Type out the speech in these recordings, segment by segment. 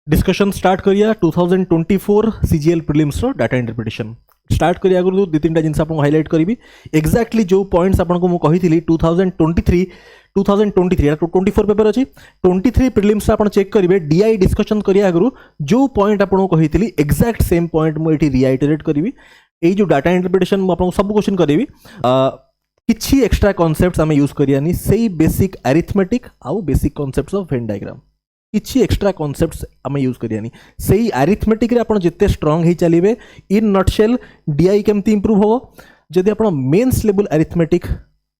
Discussion start करिया 2024 CGL prelims रो data interpretation start करिया आगु दु तीन टा जिंस आपन हाईलाइट करिवि एक्जेक्टली जो पॉइंट्स आपन को मु कहिथिली 2023 एटा 24 पेपर अछि 23 प्रिलिम्स आपन चेक करिवे डीआई डिस्कशन करिया आगु जो पॉइंट आपन को कहिथिली एक्जेक्ट सेम पॉइंट मु एठी रिआइटरेट करिवि एई जो डाटा इंटरप्रिटेशन मु आपन सब क्वेश्चन करिवि किछि एक्स्ट्रा कांसेप्ट्स हम यूज करियानी सेही बेसिक अरिथमेटिक आउ basic concepts of Venn diagram किछि एक्स्ट्रा कांसेप्ट्स आम यूज करियानी सेही अरिथमेटिक रे आपण जिते स्ट्रांग हे चलिबे इन नटशेल डीआई केमती इंप्रूव हो जदि आपण मेंस लेवल अरिथमेटिक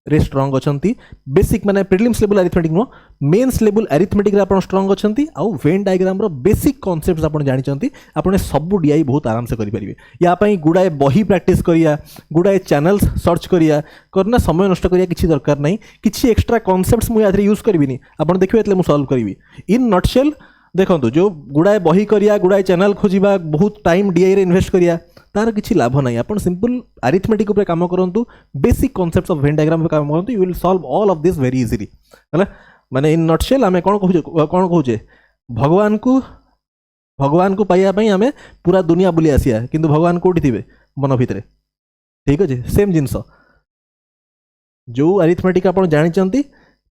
रे स्ट्रांग अछंती बेसिक माने प्रीलिम्स लेवल अरिथमेटिक नो मेंस लेवल अरिथमेटिक रे आपण स्ट्रांग अछंती आउ वेन डायग्राम रो बेसिक कांसेप्ट्स आपण जानि चंती आपण सब डीआई बहुत आराम से करि परिबे या पई गुडाए बही प्रैक्टिस करिया गुडाए चैनल्स सर्च करिया करना समय नष्ट करिया किछि दरकार नै किछि एक्स्ट्रा कांसेप्ट्स मु याथरे यूज करबिनी आपण देखिबे एतले मु सॉल्व करबी इन नटशेल देखंतु जो गुडाए बही करिया गुडाए चैनल खोजिबा बहुत टाइम डीआई रे इन्वेस्ट करिया तार किछि लाभ नै आपण सिंपल अरिथमेटिक ऊपर काम करंतु basic concepts of Venn diagram पे काम करंतु you will solve all of this very easily हला माने इन नटशेल हमें कोन कहूजे भगवान को पाइया पई हमें पूरा दुनिया बुली आसिया किंतु भगवान कोठी थिबे मन भितरे ठीक अछि सेम जिंस जो अरिथमेटिक आपण जानि चंती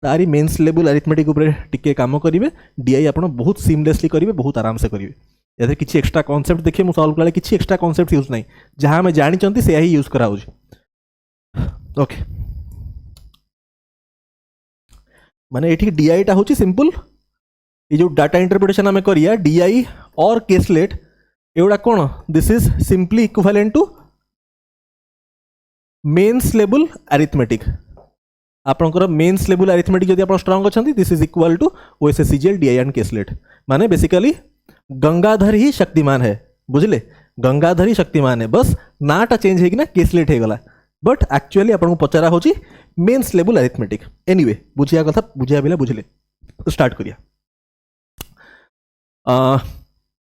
तारी मेंस लेवल अरिथमेटिक ऊपर टिके काम करिवे डीआई आपण बहुत सीमलेसली करिवे बहुत आराम से करिवे यदि किछि एक्स्ट्रा कांसेप्ट देखिए मु सॉल्व कले किछि एक्स्ट्रा कांसेप्ट यूज नै जहां हमें जानि चंती से ही यूज करा होछ ओके माने एठी डीआई टा होची सिंपल ये जो डाटा इंटरप्रिटेशन हमें करिया डीआई और केसलेट एवडा कोन this is simply equivalent to mains level arithmetic आपनकर मेंस लेवल अरिथमेटिक जदि आपण स्ट्रांग अछंती this is equal to OSS CGL DI and caselet माने बेसिकली गंगाधर ही शक्तिमान है बुझले गंगाधर ही शक्तिमान है बस नाटा चेंज है कि ना केसलेट है गला बट एक्चुअली आपन को पचारा होची मेंस लेवल अरिथमेटिक एनीवे बुझिया कथा बुझिया बिला बुझले स्टार्ट करिया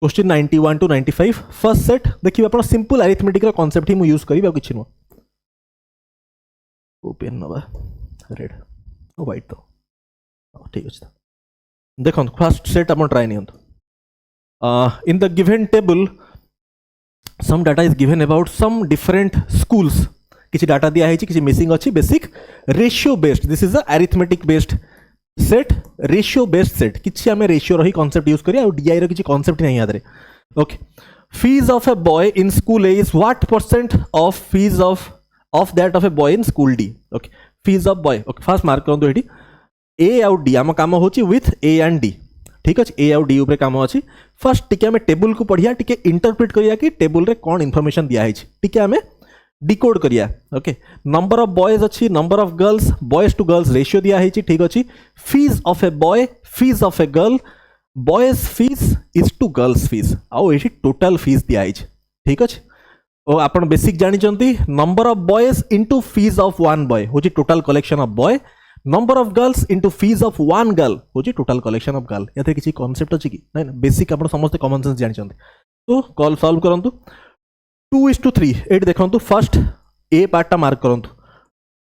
क्वेश्चन 91 टू 95 फर्स्ट सेट देखिए आपण सिंपल अरिथमेटिक रा कांसेप्ट ही मु यूज करिबा किछि नो ओपन नबा रेड ओ व्हाइट तो ठीक अछि देखो फर्स्ट सेट आपण try नियंतो in the given table some data is given about some different schools किछि डाटा दिया है किछि मिसिंग अछि basic ratio based this is a arithmetic based set ratio based set किछि हमें रेशियो रही कांसेप्ट यूज करिया और डीआई रो किछि कांसेप्ट नहीं याद रे okay fees of a boy in school A is what percent of fees of that of a boy in school D okay fees of boy okay first mark करंतु एठी ए और D हम काम होची विथ ए एंड डी ठीक अच्छे ए आउ D ऊपर काम अच्छी फर्स्ट टिके आम टेबुल को पढ़िया टिके इंटरप्रिट करिया कि टेबुल रे कौन इन्फॉर्मेशन दिया है टिके आम डिकोड करिया ओके नंबर ऑफ बॉयज अच्छी number of girls boys to girls ratio दिया है ठीक अच्छी fees of a boy fees of a girl boys fees is to girls fees आउ ये टोटल फीस दिया है ठीक अच्छे और आपन बेसिक जानी चंती number of boys into fees of one boy होची total collection of boy number of girls into fees of one girl होची टोटल कलेक्शन ऑफ गर्ल या किसी कांसेप्ट अछि कि नै बेसिक आपण समस्त कॉमन सेंस जानि चंती तो कॉल सॉल्व करंतु 2:3 एट देखंतु फर्स्ट ए पार्ट टा मार्क करंतु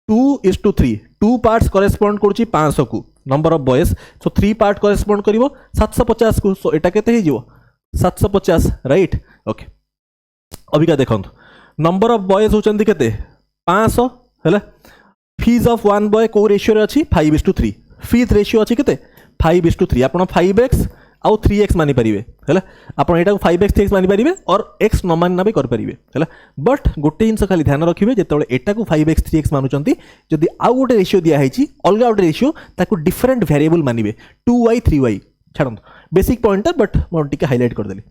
2:3 टू पार्ट्स करेस्पोंड करछि 500 को number of boys so 3 part correspond करिवो 750 को सो एटा केते हे जिवो 750 राइट ओके अबिका देखंतु नंबर ऑफ बॉयज होचंती केते 500 हैला फीस ऑफ वन बॉय को रेशियो रे अछि 5:3 फीस रेशियो अछि केते 5:3 आपण 5x आउ 3x मानि परिबे हैला आपण एटा को 5x 3x मानि परिबे और x न मानना भी कर परिबे हैला बट गोटे जिंस खाली ध्यान रखिबे जेतेबेले एटा को 5x 3x मानुचंती जदी आउ गोटे रेशियो दिया हैछि अलगा गोटे रेशियो ताको डिफरेंट वेरिएबल मानिबे 2y 3y छाडंतु बेसिक पॉइंट बट मोर टिके हाईलाइट कर देली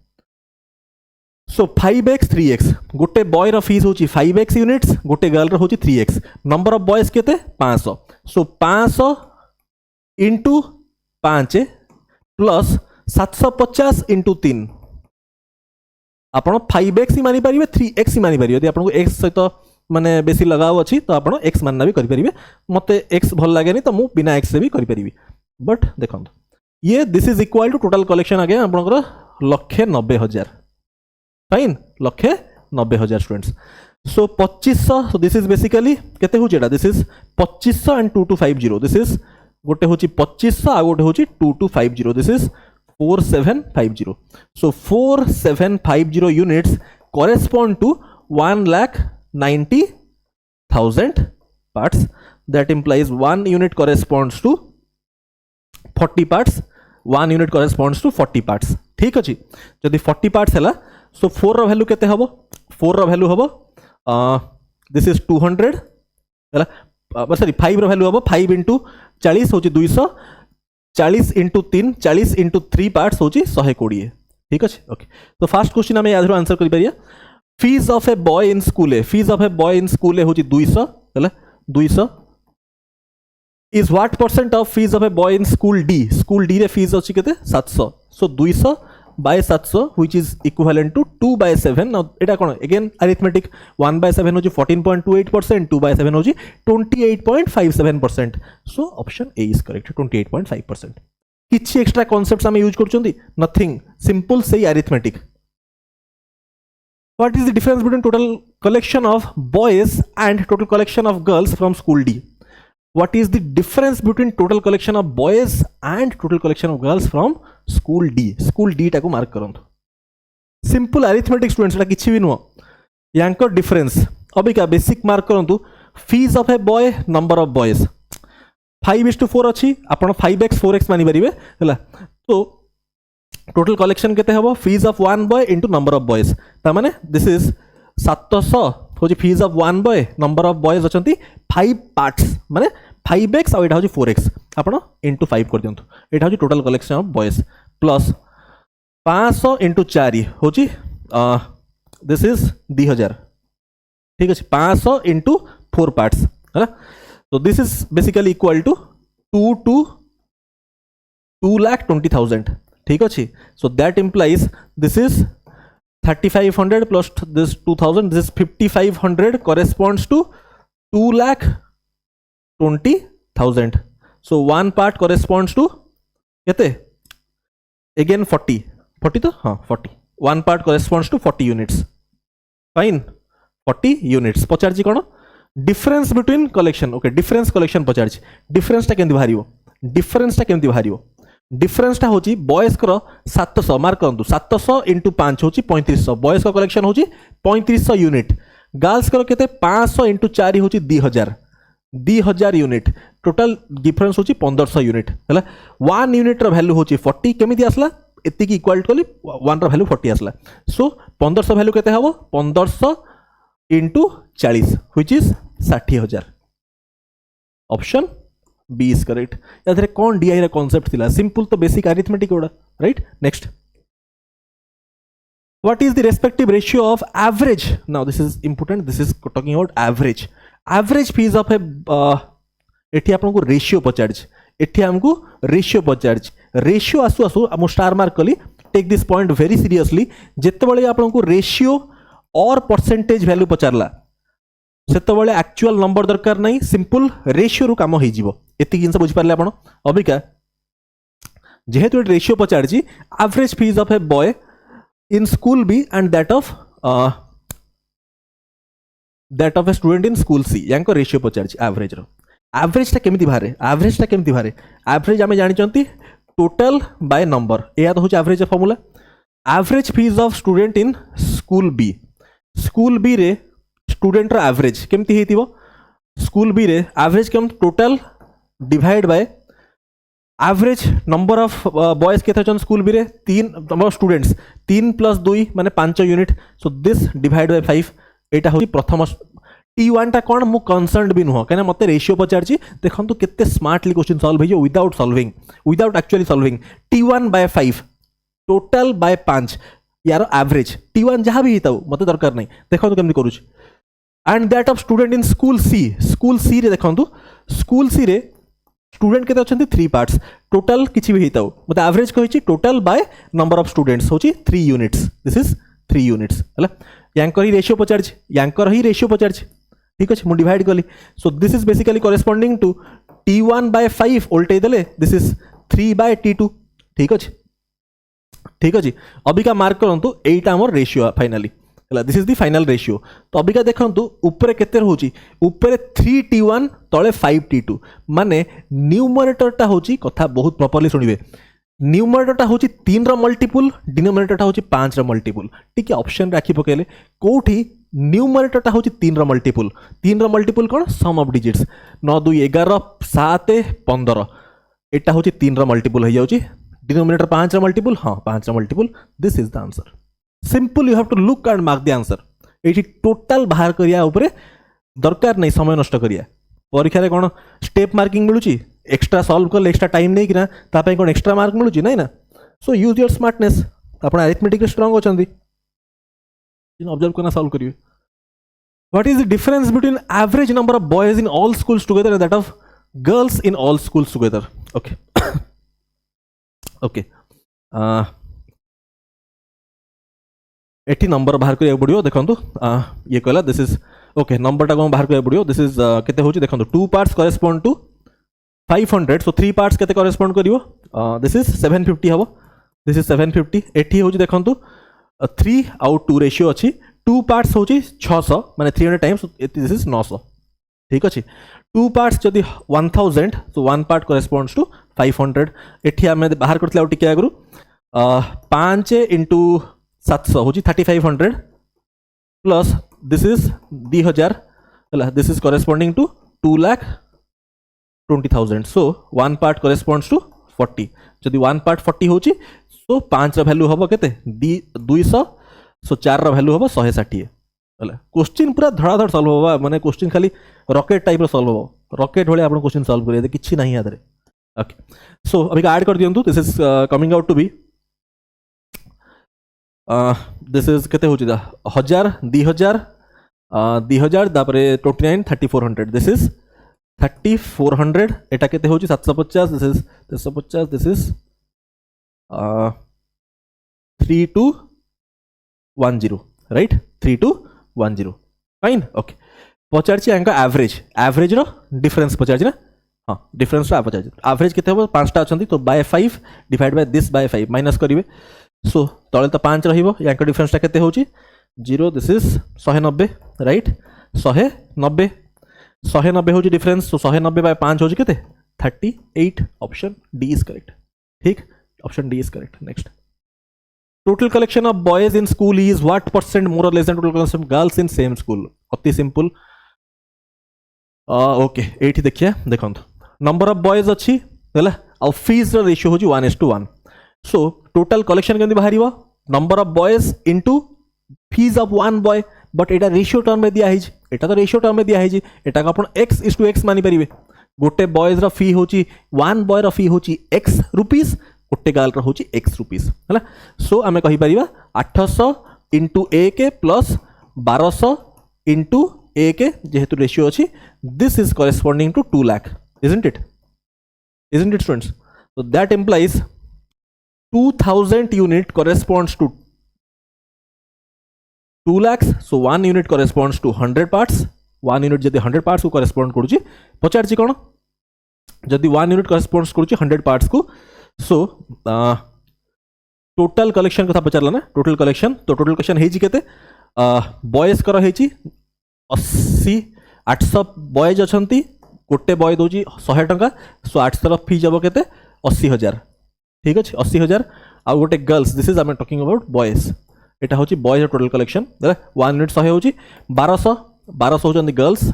सो 5x 3x गोटे बॉय रो फीस होची 5x यूनिट्स गोटे गर्ल रो होची 3x नंबर ऑफ बॉयज केते 500 सो 500 इंटू 5 प्लस 750 इंटू 3 आपण 5x ही मानि परिबे 3x ही मानि परिबे यदि आपण को x सहित माने बेसी लगाव अछि तो आपण x मानना भी करि परिबे मते x भल लागेनी तो मु बिना x से भी करि परिबे बट देखंतु ये this is equal to total collection आगे आपनकर 1,90,000 fine 1,90,000 students so 2500 so this is basically केते हो जेडा this is 2500 and 2250 this is गोटे होची 2500 आ गोटे होची 2250 this is 4750. So 4750 units correspond to 1,90,000 parts. That implies 1 unit corresponds to 40 parts. 1 unit corresponds to 40 parts. ठीक अच्छी जदि 40 parts है so 4 रो वैल्यू केते हबो 4 रो वैल्यू हबो दिस इज 200 है सॉरी 5 रो वैल्यू हबो 5 into 40 होची 200 40 into 3 40 into 3 पार्ट्स होची 120. ठीक अच्छे ओके तो फर्स्ट क्वेश्चन आमे यादरो आंसर करि परिया fees of a boy in school A fees of a boy in school A होची 200 है 200 is what percent of fees of a boy in school D? School D रे fees अच्छी कितने 700. So 200 by 700 which is equivalent to 2 by 7. Now इटा कौन again arithmetic 1 by 7 होची 14.28%, 2 by 7 होची 28.57%. So option A is correct 28.5%. किछि extra concepts हमें use करचोंदी nothing simple say arithmetic. What is the difference between total collection of boys and total collection of girls from school D? What is the difference between total collection of boys and total collection of girls from school D? School D टाको mark करंतु. Simple arithmetic students एटा किछि भी नुह. यांको difference. अभी क्या basic mark करंतु. Fees of a boy, number of boys. 5:4 अच्छी. आपण 5x 4x मानि परिबे हला. तो total collection केते हबो? Fees of one boy into number of boys. ता माने this is 700 होची fees of one boy number of boys अछंती 5 पार्ट्स माने 5x और एटा होची 4x आपण into 5 कर दियंतु एटा होची total collection of boys plus 500 into 4 होची दिस इज 2000 ठीक अछि 500 into 4 पार्ट्स है तो this is basically equal to 2,20,000 ठीक अछि so that implies this is 3,500 plus this 2,000 this is 5,500 corresponds to 2,20,000 so one part corresponds to kete again 40 to हाँ 40 one part corresponds to 40 units fine 40 units पचारची cone difference between collection okay difference collection पचारची difference टा केमति बाहरियो difference टा होची boys कर 700 mark करंतु 700 into 5 होची 3500 boys का collection होची 3500 unit girls कर केते 500 into 4 होची 2000 यूनिट टोटल डिफरेंस होची 1500 यूनिट हला 1 यूनिट रो वैल्यू होची 40 केमिति आसला एति की इक्वल टू 1 रो वैल्यू 40 आसला सो 1500 वैल्यू केते हबो 1500 into 40 which is 60000 option B is correct. यादरे कौन DI रा concept थिला simple तो basic arithmetic ओडा right next what is the respective ratio of average now this is important this is talking about average fees of a एठी आपन को ratio पचारछ एठी हमको रेशियो पचारछ रेशियो आसु आसु हम स्टार मार्क कली take this point very seriously जेते बळे आपन को रेशियो और परसेंटेज वैल्यू पचारला सेते बळे एक्चुअल नंबर दरकार नहीं सिंपल रेशियो रु काम होई जीवो एति जिंस बुझ पारले आपण अबिका जेहेतु रेशियो पचारची average fees of a boy in school B and that of a student in school C यांको रेशियो पचारची एवरेज टा केमिति बारे एवरेज आमे जानि चंती टोटल बाय नंबर एया तो होची average formula average fees of student in school B रे स्टूडेंट रा एवरेज केमिति हेतिबो स्कूल बी रे एवरेज केम total divide by average number of boys केते छन स्कूल बी रे 3 नंबर ऑफ स्टूडेंट्स 3 + 2 माने 5 unit so this divide bye 5 एटा होची प्रथम T1 टा कोन मु कंसर्न्ड भी नुह कने मते रेशियो पचारची देखंतु केते स्मार्टली क्वेश्चन सॉल्व होइयो without actually solving T1 by 5 total by 5 यार एवरेज T1 जहां भी हिताउ मते दरकार नहीं देखंतु केमति करूची and that of student in school C रे देखंतु स्कूल सी रे स्टूडेंट केते अछंती 3 पार्ट्स टोटल किछि भी हिताउ मते एवरेज कहिछि total by number of students होछि 3 यूनिट्स दिस इज 3 यूनिट्स हला यांकर ही रेशियो पचारछि ठीक अछि मु डिवाइड कली so this is basically corresponding to T1 by 5 उल्टे देले दिस इज 3 by T2 ठीक अछि अबिका मार्क करंतु एटा हमर रेशियो फाइनली हला this is the final ratio तो अबिका देखंतु ऊपर केते होची ऊपर 3T1 तळे 5T2 माने न्यूमरेटर टा होची कथा बहुत प्रॉपर्ली सुनिबे न्यूमरेटरटा हूँ 3 रो मल्टीपुल, डिनोमिनेटरटा हूँ 5 रो मल्टीपुल। ठीक है, ऑप्शन राखी पकेले कोठी न्यूमरेटरटा हूँ 3 रो मल्टीपुल। 3 रो मल्टीपुल कौन? सम ऑफ डिजिट्स 9 2 11 7 15 एटा हूँ 3 रो मल्टीपुल हो जाउची। डिनोमिनेटर 5 रो मल्टीपुल, हाँ 5 रो multiple. This is the answer. Simple, you have to look and mark the answer. ये टोटाल बाहर करिया उपरे दरकार नहीं समय नष्ट करिया। परीक्षा रे कौन स्टेप मार्किंग मिलुची? एक्स्ट्रा सॉल्व कले एक्स्ट्रा टाइम नहीं किना तापै कौन एक्स्ट्रा मार्क मिलुची? नहीं ना। सो यूज योर स्मार्टनेस। आपण अरिथमेटिक रे स्ट्रांग अछंती, इन ऑब्जर्व करना सॉल्व करिवे। What is the difference between average number of boys in all schools together and that of girls in all schools together? Okay okay, एठी number बाहर करिया पड़ियो। देखंतु ये कहला दिस इज ओके, नंबर टा को बाहर करिया पड़ियो। दिस इज केते होची देखंतु 2 पार्ट्स करेस्पोंड टू 500, सो 3 पार्ट्स केते करेस्पोंड करियो? दिस इज 750 हबो। This is 750। एठी होची देखंतु 3 आउट 2 रेशियो अछि। 2 पार्ट्स होची 600 माने 300 टाइम्स, दिस इज 900। ठीक अछि। 2 पार्ट्स जदि 1000, सो 1 पार्ट करेस्पोंड्स टू 500। एठी हमें बाहर करथला टिके आगरु 5 into 700 होची 3500 प्लस दिस इज 2000 हला। This is corresponding to 2,20,000। So 1 part corresponds to 40। जदि 1 पार्ट 40 होची सो 5 रा वैल्यू हबो केते? 200। सो 4 रा वैल्यू हबो 160 हला। क्वेश्चन पूरा धड़ाधड़ सॉल्व होबा, माने क्वेश्चन खाली रॉकेट टाइप रो सॉल्व होबो। रॉकेट भले आपण क्वेश्चन सॉल्व करिए किछि नाही आदरे। ओके, सो अभी ऐड कर दियंतु। This is coming out to be this is केते होची दा 1000 2000 2000 तापरे 29 3400। This is 3400। एटा केते होची 750। This is 350। This is 3210 right, 3210 fine. Okay, पचारची एंका एवरेज, एवरेज रो डिफरेंस पचारची ना? हाँ, डिफरेंस रो पचारची। एवरेज केते हो? 5टा अछंती, तो by 5 divide by this by 5 minus करिवे। सो तले तो 5 रहिबो, याका डिफरेंस टा केते होची 0। दिस इज 190 राइट, 190 190 होची डिफरेंस। सो 190 बाय 5 होची केते? 38। Option D is correct. ठीक, option D is correct. Next, total collection of boys in school is what percent more और less than total collection of girls in same school? अति सिंपल। Okay, एठी देखिए देखंतु number of boys अछि हला और फीस रो रेशियो होची 1:1। सो टोटल कलेक्शन केंदी बाहरिबो? Number of boys into fees of 1 boy. But एटा रेशियो टर्म में दिया हिज, एटा तो रेशियो टर्म में दिया हिज। एटा का आपण x:x मानि परिबे। गोटे बॉयज रो फी होची 1 बॉय रो फी होची x रुपीस, गोटे गर्ल रो होची x रुपीस हला। सो आमे कहि परिबा 800 into a plus 1200 into a जेहेतु रेशियो अछि। This is corresponding to 2 lakh, isn't it students? So that implies 2000 unit corresponds to 2 lakhs. So 1 unit corresponds to 100 parts. 1 unit जदि 100 parts को correspond करूची पचारची कोन? जदि 1 unit corresponds करूची 100 parts को। सो total collection कथा पचारला ना, टोटल कलेक्शन। तो टोटल कलेक्शन हेजी केते? बॉयज कर हेजी 80 800 बॉयज अछंती, गोटे बॉय दोजी 100 टंका। सो 800 फी जब केते? 80,000। ठीक अछि, 80,000। आ गोटे girls, this is I am talking about boys. एटा होची बॉयज टोटल कलेक्शन। 1 यूनिट 100 होची 1200 होचंदी girls.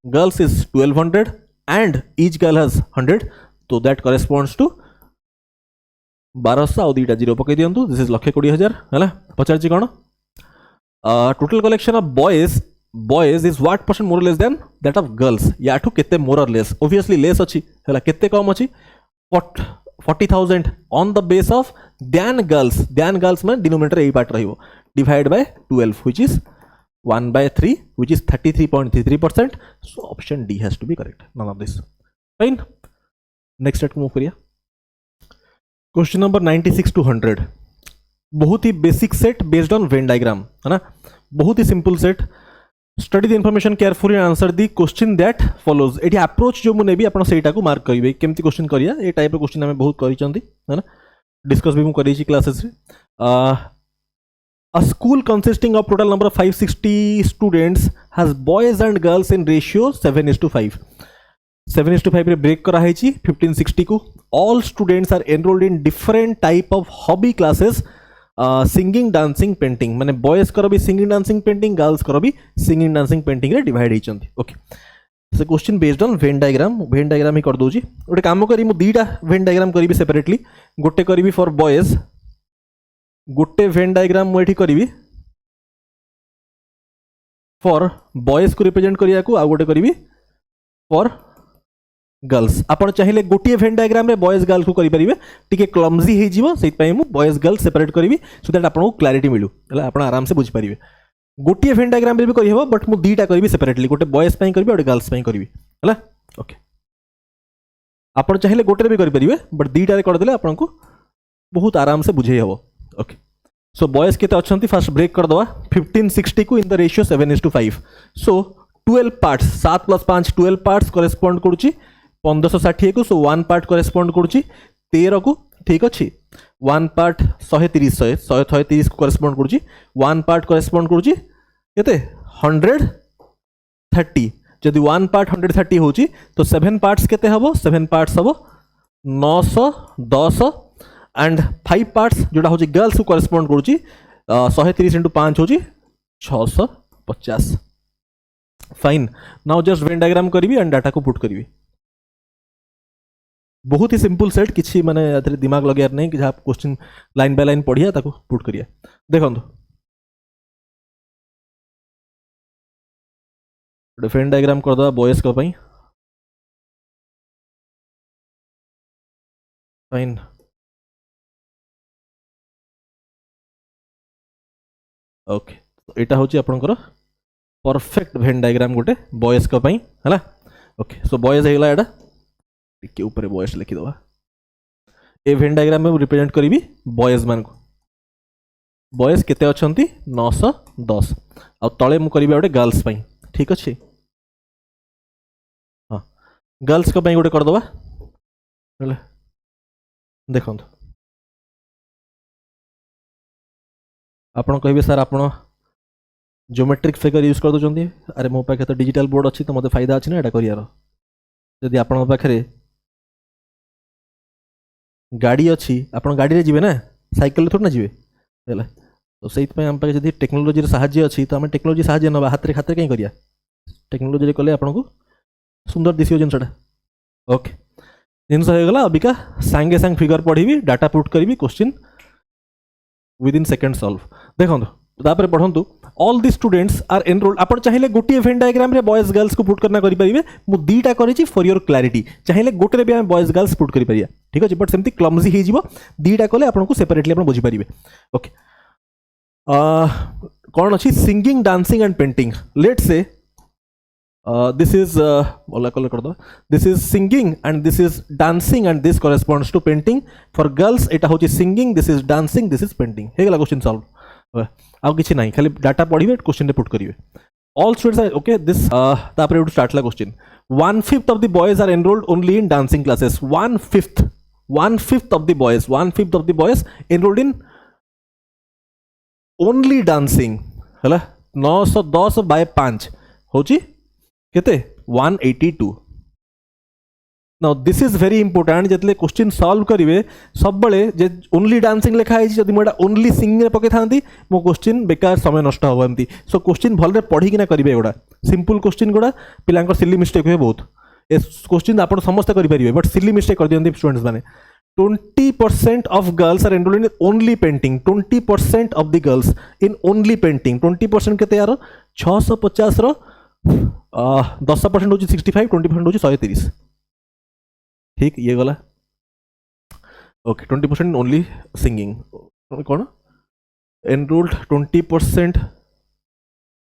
Girls is 1200 and each girl has 100। तो दैट करेस्पोंड्स टू 1200 और 2टा 0 पकई दियंतु। दिस इज 1,20,000 हला। पचारची कोन? Total collection of boys is what percent more less than that of girls? याठू केते मोर और लेस? ऑब्वियसली लेस अछि हला। केते कम अछि? 40,000 on the base of than girls में डिनोमिनेटर ए पार्ट रहिबो divide by 12 which is 1/3 which is 33.33%. So option D has to be correct, none of this. Fine, next set move करिया। Question number 96 to 100, बहुत ही basic set based on Venn diagram है ना, बहुत ही simple set. Study the information carefully and answer the question that follows. एठी approach जो मुने भी आपण सेटा को मार्क करिवे केमती क्वेश्चन करिया। ए टाइप रो क्वेश्चन हमें बहुत करिसंती है ना, डिस्कस भी मु करी छी क्लासेस रे। A school consisting of total number of 560 students has boys and girls in ratio 7:5. 7:5 रे ब्रेक करा है 1560 को. All students are enrolled in different type of hobby classes, singing dancing painting माने बॉयज कर भी सिंगिंग डांसिंग पेंटिंग गर्ल्स कर भी singing dancing painting रे डिवाइड होइचंती. ओके से question based on Venn diagram ही कर दोजी. गोटे काम करी मु दीटा वेन डायग्राम करी सेपरेटली. गोटे करी फॉर बॉयज, गोटे वेन डायग्राम मु एठी करी फॉर बॉयज को रिप्रेजेंट करिया को, आ गोटे करी फॉर गर्ल्स. आपण चाहिए गोटे वेन डायग्राम रे बॉयज गर्ल्स को करि परिबे. टिके क्लमजी हे जीवो सेत पई मु बॉयज गर्ल्स सेपरेट करिवि सो दैट आपन को क्लैरिटी मिलू. हला आपण आराम से बुझी परिबे. गोटे वेन डायग्राम रे भी करि हबो बट मु दीटा करिवि सेपरेटली. गोटे बॉयज पई करिवि और गर्ल्स पई करिवि. हला ओके आपण चाहिए गोटे रे भी करि परिबे बट दीटा रे कर देले आपन को बहुत आराम से बुझे हबो. ओके सो बॉयज केते अछंती फर्स्ट ब्रेक कर दवा. 1560 को in the ratio 7:5. So 12 parts 7 + 5 12 parts correspond करूची 1560 को. सो 1 पार्ट करेस्पोंड करूची 13 को. ठीक अच्छे 1 पार्ट 130 को करेस्पोंड करूची. 1 पार्ट करेस्पोंड करूची केते 130. जदि 1 पार्ट 130 होची तो 7 पार्ट्स केते हबो 7 पार्ट्स हबो 910 एंड 5 पार्ट्स जोटा होची गर्ल्स को करेस्पोंड करूची 130 × 5 होची 650. Fine now just when diagram करी एंड डाटा को पुट करी. बहुत ही सिंपल सेट किसी माने दिमाग लगे नहीं कि जहाँ क्वेश्चन लाइन बाय लाइन पढ़िया ताको पुट करिया. देखो वेन डायग्राम कर दवा बॉयज को पई. फाइन ओके एटा होची आपनकर परफेक्ट वेन डायग्राम गोटे बॉयज को पई हला. ओके सो बॉयज हेला एटा टिके ऊपर बॉयज लिखि दवा. ए वेन डायग्राम में रिप्रेजेंट करी बॉयज मान को. बॉयज केते अछंती 910 आ तळे मु करिबा गोटे गर्ल्स पई. ठीक अछि हां गर्ल्स को पई गोटे कर दवा. देखो आपण कहिबे सर आपण ज्योमेट्रिक फिगर यूज कर दोचंती. अरे मो पाखे तो डिजिटल बोर्ड अच्छी तो मते फायदा अछि ना एटा करियार. यदि आपण पाखे गाड़ी अच्छी आपण गाड़ी रे जीवे ना साइकिल थोड़ा ना जीवे है. तो से आम पाखे जब टेक्नोलोजी साहाय्य अच्छी तो आम टेक्नोलोजी साहाय्य ना हाथ हाथ कहीं करिया. टेक्नोलोजी कले आपन को सुंदर दिशो जिनसटा. ओके जिनस हो गला. अबिका सांगे सांग फिगर पढ़ी डाटा पुट करी क्वेश्चन विदिन सेकेंड सॉल्व. देखो तापर पढ़ंतु all the students are enrolled. आपण चाहिए गोटे वेन डायग्राम रे बॉयज गर्ल्स को पुट करना करि परिबे. मु दीटा करिछि फॉर योर क्लैरिटी. चाहिए गोटे रे भी हम बॉयज गर्ल्स पुट करि परिया. ठीक अछि बट सेमती क्लमजी हे जीवो. दीटा कले आपण को सेपरेटली आपण बुझी परिबे. ओके कौन अच्छी singing dancing and painting. Let say this is ओला कलर कर दो. This is singing and this is dancing and this corresponds to painting. For girls एटा होची singing, this is dancing, this is painting. हे गला question solve. आउ किछि नाही खाली डाटा पढ़िबे क्वेश्चन रे पुट करिवे. All students are okay. दिस तापर टू स्टार्ट ला क्वेश्चन. 1/5 of the boys are enrolled only in dancing classes. 1/5 of the boys enrolled in only dancing हला. 910 बाय 5 होची केते 182. Now this is very important. जतले क्वेश्चन सॉल्व करिवे सब बळे जे ओनली डांसिंग लिखा है जदि मोटा ओनली सिंगिंग रे पके थांती मो क्वेश्चन बेकार समय नष्ट हो एमती. सो क्वेश्चन भल रे पढ़ी कि ना करिवे. एगुडा सिंपल क्वेश्चन गुडा पिलांकर सिली मिस्टेक हुए बहुत. ए क्वेश्चन आपण समस्त करि परिबे बट सिली मिस्टेक कर दियंती स्टूडेंट्स माने. 20% of girls are enrolled in only painting. 20% of the girls in only painting. 20% केते यार 650 रो 10% होची 65, 20% होची 130. ठीक ये गला. Okay 20% only singing. कौन enrolled 20%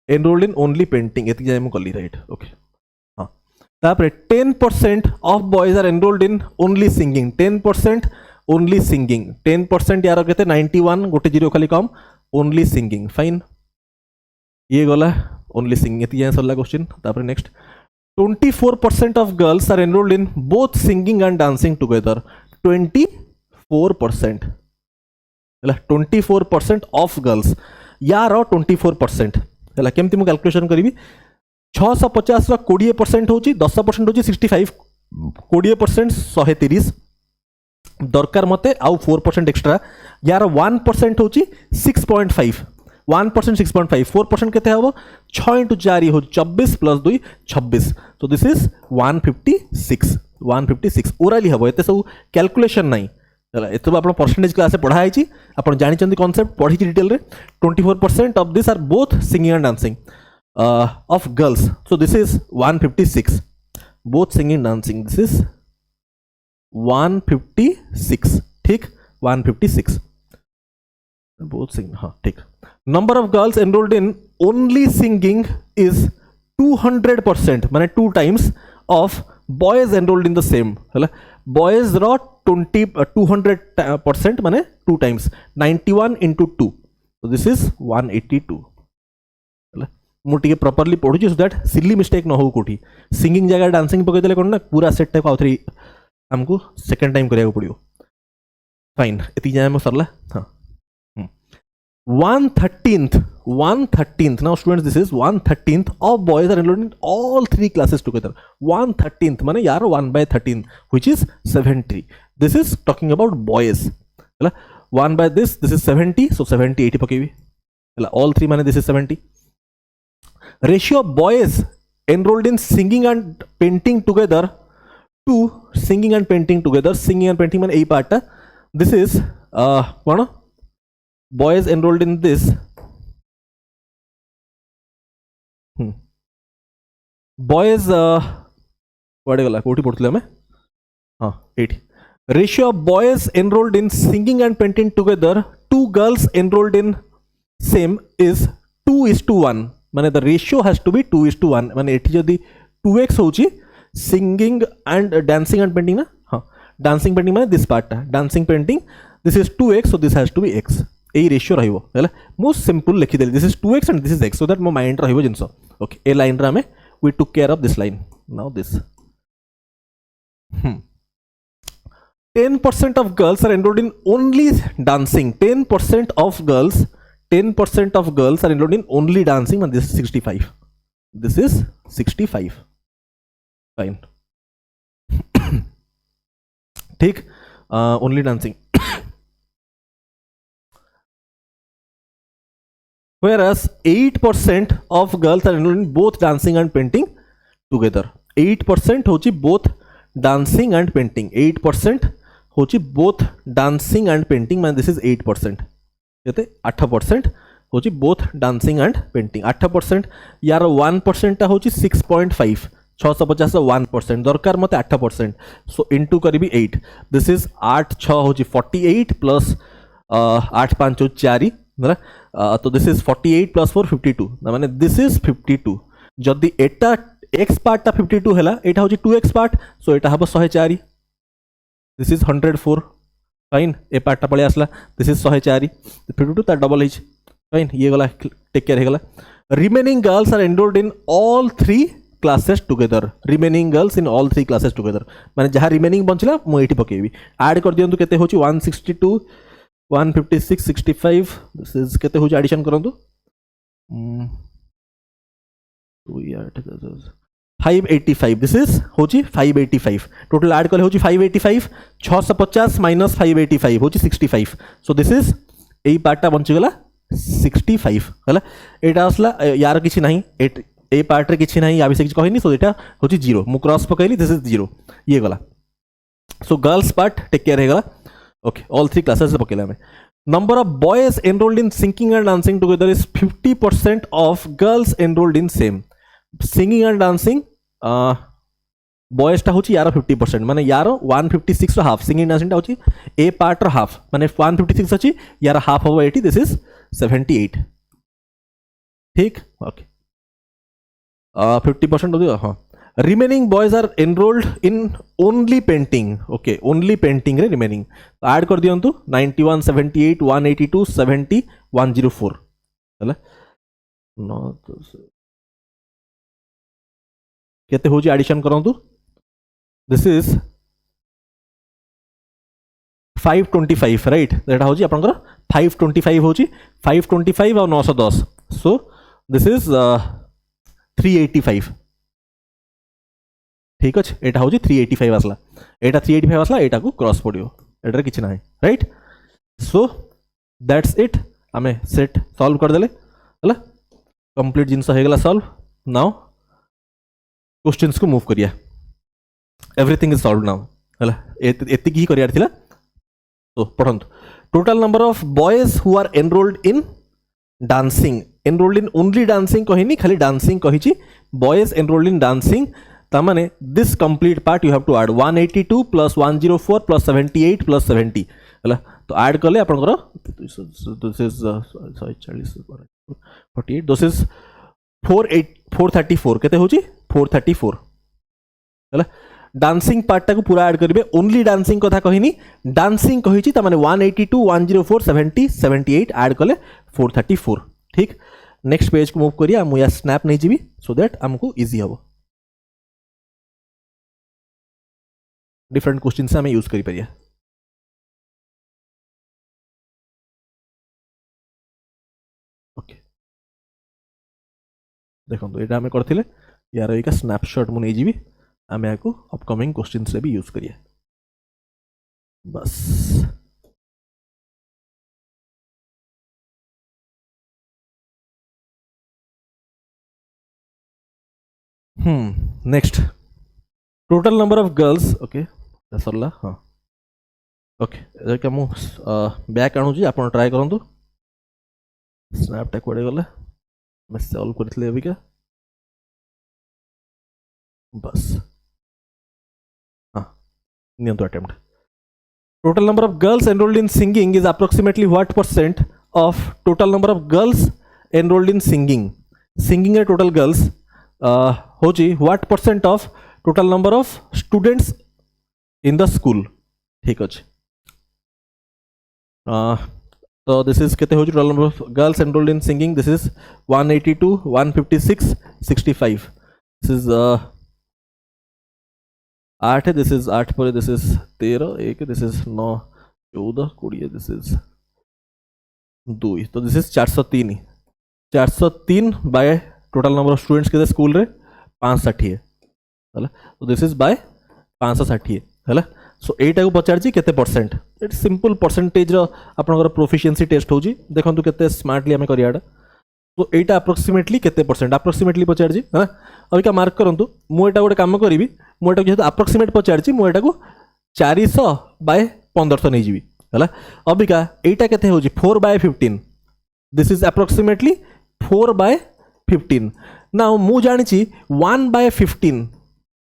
enrolled in only painting. एति जाय मु कली राइट. ओके हां तापर 10% of boys are enrolled in only singing. 10% only singing. 10% यार केते 91 गोटे जीरो खाली कम ओनली सिंगिंग. फाइन ये गला ओनली सिंगिंग. एति जाय सरला क्वेश्चन. तापर next 24% of girls are enrolled in both singing and dancing together. 24% 24% of girls यार 24% है केमती मु कैलकुलेशन करी. 650 20% होची 10% होची 65 20% 130 दरकार मते आउ 4% एक्स्ट्रा यार 1% होची 6.5 1% 6.5 4% केते हबो 6 * 4 हो 24 + 2 26 तो दिस इज 156 ओराली हबो एते सब कैलकुलेशन नाही चला एतो आपण परसेंटेज क्लास से पढ़ा आइची आपण जानि चंदी कांसेप्ट पढ़ी डिटेल रे 24% of this are both singing and dancing of girls so this is 156 both singing dancing this is 156 ठीक 156 both singing हाँ ठीक number of girls enrolled in only singing is 200% माने 2 times of boys enrolled in the same है boys रो 200% माने 2 times 91 into 2 so this is 182 मुझे properly पढ़ुची so that silly mistake न हो कोठी सिंगिंग जगह डांसिंग पकई देले कोन ना पूरा सेट टाइप आउथरी हमको सेकंड टाइम करिया पड़ियो फाइन एती जाय म सरला हां 1/13 now students this is 1/13 of boys are enrolled in all 3 classes together 1/13 माने यार 1/13 which is 70 this is talking about boys हला 1 by this is 70 so 70 80 पकेबी हला all 3 माने this is 70 ratio of boys enrolled in singing and painting together to singing and painting man ei part this is what boys enrolled in this boys what gala koti podthile ame ha 80 ratio of boys enrolled in singing and painting together two girls enrolled in same is 2:1 माने the ratio has to be 2:1 माने एठी जदी 2x होची singing and dancing and painting ना हां dancing painting माने this part dancing painting this is 2x so this has to be x ए ratio रहइबो हैला मोस्ट सिंपल लिखि देली this is 2x and this is x so that मो mind रहइबो जिंसो ओके ए लाइन रा हमें we took care of this line now this 10% of girls are enrolled in only dancing 10% of girls are enrolled in only dancing and this is 65 this is 65 fine ठीक only dancing whereas 8% of girls are enrolled in both dancing and painting together 8% होची both dancing and painting 8% होची both dancing and painting man this is 8% येते 8% होची both dancing and painting 8% यार 1% टा होची 6.5 650 1% दरकार मते 8% सो इनटू करीबी 8 दिस इज 8 6 होची 48 प्लस 8 5 4 ना तो दिस इज 48 प्लस 4 52 माने दिस इज 52 जदी एटा x पार्ट टा 52 हैला एटा होची 2x पार्ट सो एटा हबो 104 this is 104 fine A part पड़े आसला दिस इज 104 52 ता डबल हिच फाइन ये गला टेक केयर हे गला remaining girls are enrolled in all 3 classes together remaining girls in all 3 classes together माने जहां रिमेनिंग बंचला मु एठी पकेबी ऐड कर दियंतु केते होची 162 156 65 दिस इज केते होची एडिशन करंतु 585 दिस इज होची 585 टोटल ऐड करले होची 585 650 माइनस 585 होची 65 सो दिस इज एई पार्टटा बंची गला 65 हला एटा असला यार किछि नाही ए पार्ट रे किछि नाही या विषय किछि कहनी सो एटा होची 0 मु क्रॉस पकैली दिस इज 0 ये गला so girls part take care हे गला ओके ऑल 3 क्लासेस पकेला में number of boys enrolled in singing and dancing together is 50% of girls enrolled in same singing and dancing boys टा होची यार 50% माने यार 156 रो हाफ सिंगिंग डांसिंग टा होची ए पार्ट रो हाफ माने 156 अछि यार हाफ हो 80 दिस इज 78 ठीक ओके 50% हो दियो हां remaining boys are enrolled in only painting okay only painting रे रिमेनिंग तो ऐड कर दियंतु 91 78 182 70 104 हला केते होची एडिशन करंतु दिस इज 525 राइट एटा होची आपनकर 525 होची 525 और 910 सो दिस इज 385 ठीक अच्छे एटा हूँ 385 आसला एटा 385 आसला एटा को क्रॉस पड़ो एटार किसी ना राइट सो दैट्स इट आमे सेट सॉल्व करदेले है कंप्लीट जिनस हो गला सॉल्व नाउ क्वेश्चंस को मूव करिया एवरीथिंग इज सॉल्व नाउ है एतिक ही करियार थिला तो पढ़ंतु total number of boys who are enrolled in dancing enrolled in only dancing कहिनी खाली डांसिंग कहिची बॉयज एनरोल्ड इन डांसिंग तामाने this complete part you have to add 182 plus 104 plus 78 plus 70 है तो ऐड कले आपनकर दिस इज 48 दिस इज 434 केते होची 434 है डांसिंग पार्टा को पूरा ऐड करेंगे ओनली डांसिंग कथा कहिनी डांसिंग कहिची तामाने 182 104 70 78 ऐड कले 434 ठीक नेक्स्ट पेज को मूव करिया मु या स्नैप नहीं जीवी सो दैट हमको इजी हबो डिफरेंट क्वेश्चन से हमें यूज करी परिया ओके देखो तो एटा हमें करथिले यार एका स्नैपशॉट मु नहीं जीवी आमे को अपकमिंग क्वेश्चन से भी यूज करिए बस next total number of girls okay सरला हाँ ओके क्या मु बैक आणुची आपण ट्राई करंतु स्नैपटा कोडे गले मैं सॉल्व करथले अभी का बस नियंतो attempt total number of girls enrolled in singing is approximately what percent of total number of girls enrolled in singing singing रे टोटल गर्ल्स होची what percent of total number of students in the school ठीक अच्छे तो this is केते होची total number of girls enrolled in singing this is 182 156 65 this is 8 this is 8 पर this is 13 1 this is 9 14 20 this is 2 तो this is 403 by total number of students के school रे 560 है तो दिस इज बाय 560 है सो एटा को पचार केते परसेंट इट सिंपल परसेंटेज आपनकर प्रोफिशिएंसी टेस्ट होजी देखंतु केते स्मार्टली हमें करियाडा तो एटा अप्रोक्सीमेटली केते परसेंट अप्रोक्सीमेटली पचार जी है अभी का मार्क करंतु मु एटा गोटे काम करी मु एटा जेहेतु अप्रोक्सीमेट पचार मु एटा को 400 बाय 1500 नहीं जीवी है अभी का एटा केते होजी 4 by 15 this is approximately 4 by 15 now मु जानिची 1 बाय 15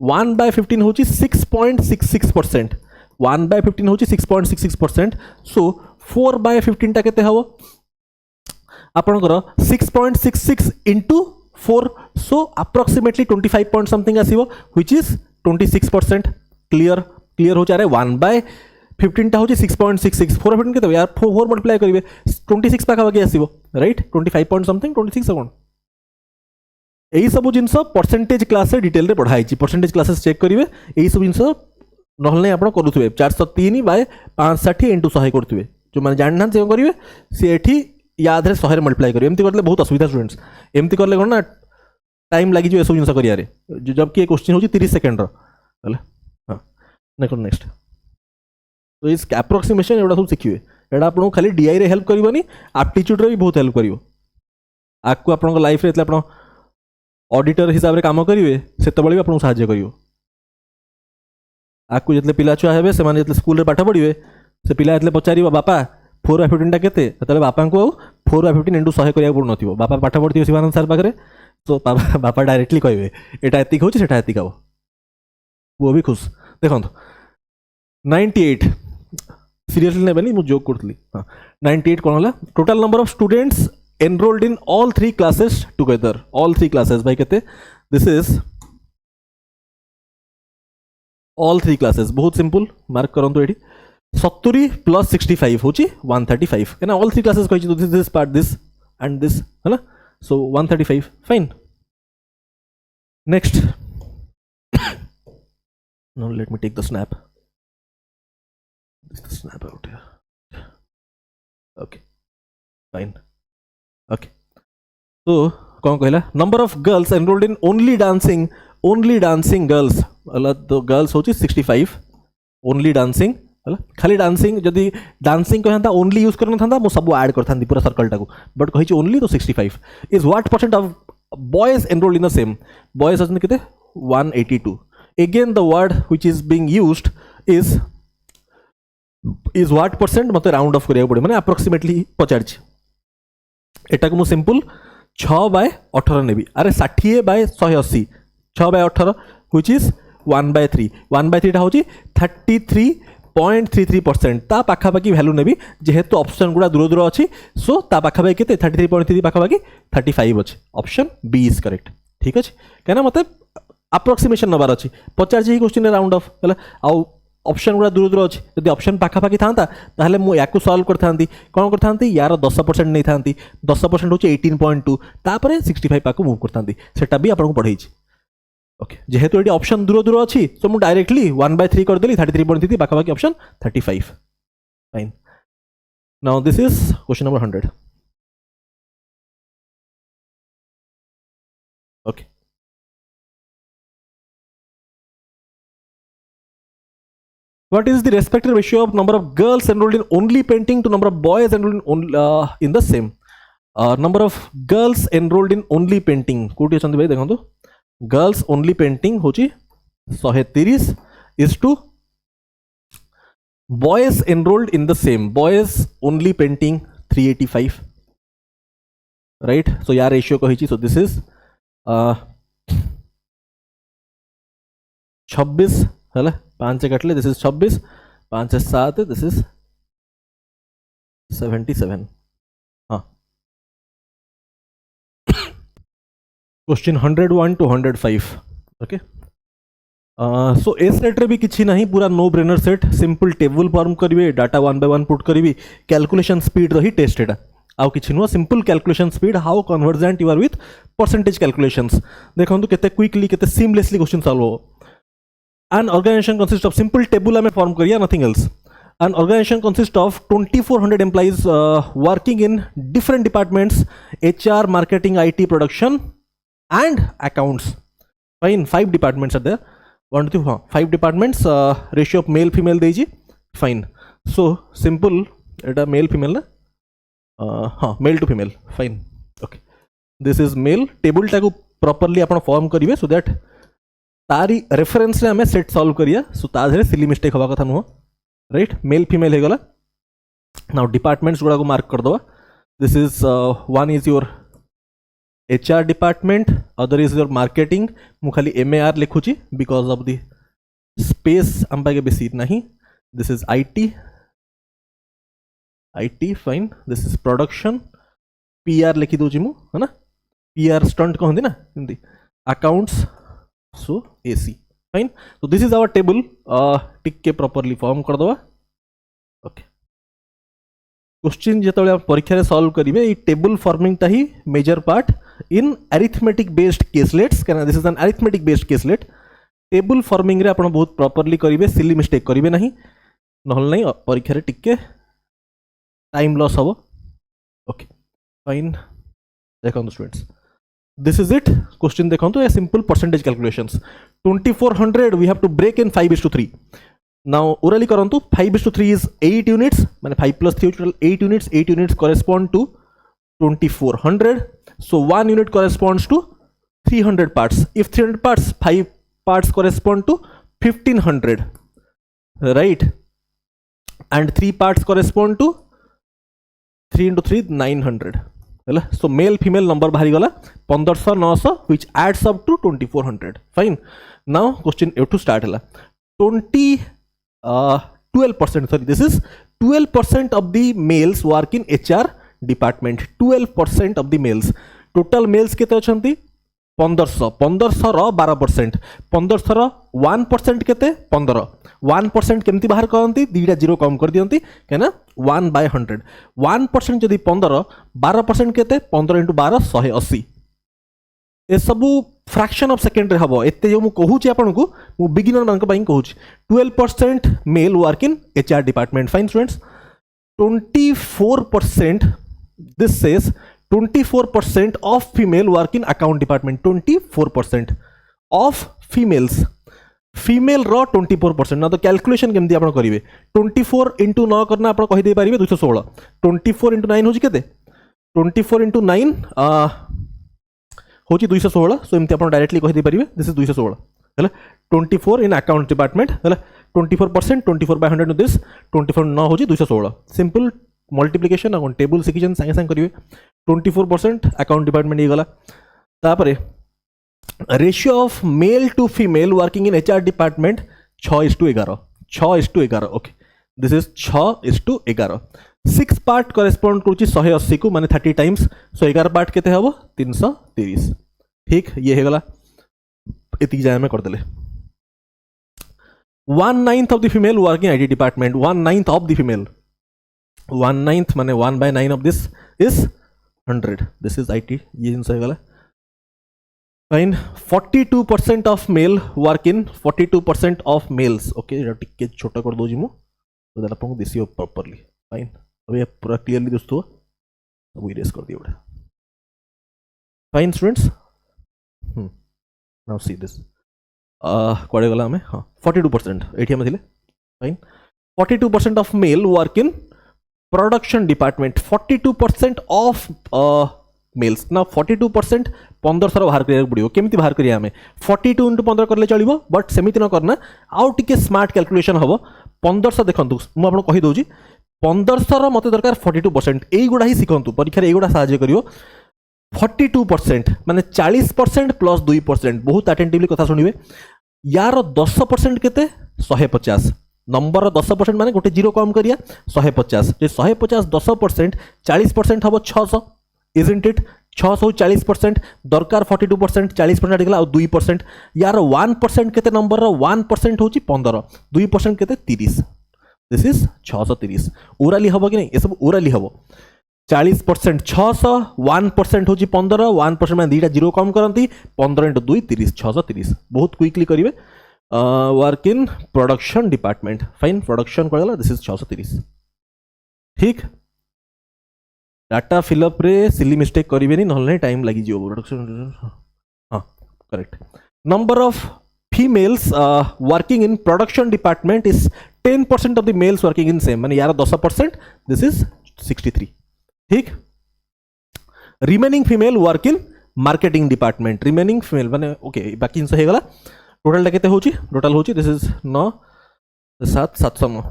1 बाय 15 होची 6.66% 1 बाय 15 होची 6.66% सो 4 बाय 15 टा केते हबो आपनकर 6.66 into 4 so approximately 25 point something आसीबो व्हिच इज 26% क्लियर क्लियर हो जारे 1 बाय 15 टा होची 6.66 4 15 केते यार 4 मल्टीप्लाई करिवे 26 पाखा बाकी आसीबो राइट 25 पॉइंट समथिंग 26 अकाउंट यही सब जिनस परसेंटेज क्लास डिटेल रे पढ़ाई परसेंटेज क्लासेस चेक करेंगे यही सब जिनस ना आप करुवे 403 बाय 560 इंटू 100 करुवे जो मैंने जानी ना करेंगे सी एठी याद रे 100 मल्टीप्लाई करेंगे एमती करले बहुत असुविधा स्टूडेंट्स एमती करले कौन ना टाइम लगी जो सब जिनस करियारे जबकि ये क्वेश्चन होची 30 सेकंड रो हां नेक्स्ट तो इस एप्रोक्सीमेशन एडा सब शिखिबे एडा आपन खाली डीआई रे हेल्प करबनी एप्टीट्यूड रे भी बहुत हेल्प करिवो आकु आपन लाइफ रे एतले आपन ऑडिटर हिसाब से काम करेंगे से भी आपको साहाଯ୍य कर आपको जितने पिला छुआ हे से स्कूल रे पाठ पढ़े से पिला जितने पचार बापा 4 बाय 15 टा केते तबे बापा को 4 बाय 15 इंटू 100 करिया पड़ नथिबो बापा पाठ पढ़ियो शिवानंद सर पाखरे तो बापा डायरेक्टली कहबे एटा एतिक होची सेटा एतिक हबो वो भी खुश देखंत 98 सीरियसली नेबेनी मु जोक करतली हां 98 कोन होला total number of students enrolled in all 3 classes together all 3 classes by kete this is all 3 classes बहुत simple mark करंतु एठी 70 plus 65 होची 135 है ना all 3 classes कहि तो this part this and this है ना so 135 fine next now let me take the snap this is snap out here okay fine okay तो कौन कहला number of girls enrolled in only dancing girls तो girls होची 65 only dancing खाली dancing जदि dancing कहता ओनली यूज करना था सब ऐड करता पूरा सर्कल टाक बट कही ओनली तो 65 is what percent of boys enrolled in the same boys अच्छे केते 182 again the word which is being used is what percent मत राउंड ऑफ करिया पड़े माने अप्रोक्सीमेटली पचार एटा को मु सिंपल 6/18 नेबी अरे 60/180 6/18 व्हिच इज 1/3 1/3 होची 33.33% ता पाखापाखी वैल्यू नेबी जेहेतु ऑप्शन गुड़ा दूर दूर अच्छी सो ता पाखापाखि केते 33.33 पाखापाखि 35 अच्छे ऑप्शन बी इज करेक्ट ठीक अच्छे कहीं मत अप्रोक्सीमेशन नबार अच्छी पचार क्वेश्चन राउंड ऑफ है आउ ऑप्शन गुड़ा दूर दूर अच्छी जब ऑप्शन पाखापाखि था ताहले मु याकु सॉल्व करता कौन करता यार 10% नहीं था 10% हूँ 18.2 तापर 65 पाक मूव करता सेटा भी आपको पढ़े ओके जेहेतु ये ऑप्शन दूर दूर अच्छी तो मुझे डायरेक्टली 1/3 करदेली 33.33 पाखापाखि option 35 fine now this is question number 100 okay what is the respective ratio of number of girls enrolled in only painting to number of boys enrolled in the same number of girls enrolled in only painting कोटी अछंती भाई देखंतु girls only painting होची 130 is to boys enrolled in the same boys only painting 385 right so यार ratio कही सो this is 26 है 5 कटले this is 26 5 7 this is 77 हाँ question 101 to 105 okay so ए सेट रे भी किसी नहीं पूरा no brainer set simple table form करिवे डाटा 1 by 1 पुट करिवे कैलकुलेशन स्पीड रही टेस्ट एटा आउ किछि नुआ simple calculation speed how convergent you are with percentage calculations देखंतु केते क्विकली केते सीमलेसली क्वेश्चन सॉल्व हो an organization consists of simple table हमें फॉर्म करिया nothing else an organization consists of 2400 employees working in different departments HR marketing IT production and accounts fine 5 departments are there 1 2 3 5 departments ratio of male female देजी fine so simple Etah male female ना हाँ male to female fine okay this is male table टाको properly आपण form करिवे so that तारी reference रे हमें set solve करिया सो ता धरे सिली मिस्टेक हवा कथा नुह राइट मेल फीमेल हे गला नाउ डिपार्टमेंट्स गुडा को मार्क कर दवा this is one is your HR department other is your marketing मु खाली एमएआर लिखुची बिकॉज ऑफ द स्पेस हम पाके बेसी नहीं this is IT fine this is production PR लिखि दोची मु है ना पीआर स्टंट कहंदी ना हिंदी accounts so AC fine so this is our table टिक के properly form कर दवा okay क्वेश्चन जेतबे आप परीक्षा रे सॉल्व करिवे ई टेबल फॉर्मिंग ता ही major part in arithmetic based caselets कहना this is an arithmetic based caselet table forming रे आपण बहुत प्रॉपर्ली करिवे सिली मिस्टेक करिवे नहीं नहल नहीं परीक्षा रे टिक के टाइम लॉस हो ओके फाइन देखो students this is it question देखो a simple percentage calculations 2400 we have to break in 5:3 now orally करंतु 5:3 is 8 units माने 5 plus 3 total 8 units correspond to 2400 so 1 unit corresponds to 300 parts if 300 parts 5 parts correspond to 1500 right and 3 parts correspond to 3 into 3 900 so male female number बाहरी गला 1500 900 which adds up to 2400 fine now question to start है 12% sorry this is 12% of the males work in HR department 12% of the males total males केते अछंती 1500 रो 12% 1500 रो 1% केते 15 1% केमती बाहर करंती दीटा zero कम कर दियंती केना 1/100 1% जदी 15 12% केते 15 * 12 180 ए सबु फ्रैक्शन ऑफ सेकंड रे हबो एते जो मु कहू छी आपन को मु बिगिनर मान को बाई कहू छी 12% male work in HR department fine students 24% this says 24% of female work in account department. 24% of females. Female रो 24% ना तो कैलकुलेशन केमती आपण करिवे 24 इंटू 9 करना आपण कहि दे पारिबे 216 24 इंटू 9 होची केते 24 इंटू 9 होची 216 सो एमती आपण डायरेक्टली कहि दे पारिबे दिस इज 216 हैला 24 इन अकाउंट डिपार्टमेंट हैला 24% 24 by 100 दिस 24 9 होची 216 सिंपल मल्टीप्लिकेशन अकाउंट टेबल सिक्वेशन संगे संग करिवे 24% अकाउंट डिपार्टमेंट ही गला तापरे ratio of male to female working in HR department 6:11 6:11 okay this is 6:11 6 part correspond करूची 180 को माने 30 टाइम्स 111 पार्ट केते हबो 330 ठीक ये हे गला एति जाय में कर देले 1/9 of the female working IT department 1/9 of the female 1/9 माने 1/9 of this is 100 this is IT ये जिनस हे गला fine 42% of male work in 42% of males okay एटा टिके छोटा कर दो जिमु तो दैट आपको दिसियो प्रॉपर्ली फाइन अभी पूरा क्लियरली दोस्तों अब इरेज कर दियो बड़ा fine students now see this कोडे गला हमें हां 42% एठी हम थिले fine 42% of male work in production department 42% of males ना 42% 1500 बाहर करिया पड़ियो केमिति बाहर करिया हमें 42 into 15 करले चलिबो बट सेमिति न करना आउ टिके स्मार्ट कैलकुलेशन हबो 1500 देखंतु मु आपन कहि दोजी 1500 रो मते दरकार 42% एई गुडा ही सिखंतु परीक्षा रे एई गुडा सहाय्य करियो 42% माने 40% प्लस 2% बहुत अटेंटिवली कथा सुनिबे यार 10% केते 150 नंबर 10% माने गोटे जीरो कम करिया 150 जे 150 10% 40% हबो 600 isn't it 640% दरकार 42% 40% आडिगला और 2% यार 1% केते नंबर रो 1% होची 15 2% केते 30 दिस इज 630 ओराली हबो कि नहीं ये सब ओराली हबो 40% 600 1% होची 15 1% में दीटा जीरो कम करंती 15 into 2 30 630 बहुत क्विकली करिवे work in production department fine production करला दिस इज 630 ठीक डाटा फिलअप रे सिली मिस्टेक करिवेनी नहले टाइम लागि जियो प्रोडक्शन हां correct number of females working in production department is 10% of the mails working in same माने यार 10% दिस इज 63 ठीक remaining female work in marketing department remaining female माने okay बाकी इनसे हे गला टोटल केते होची टोटल होची दिस इज 9 7 709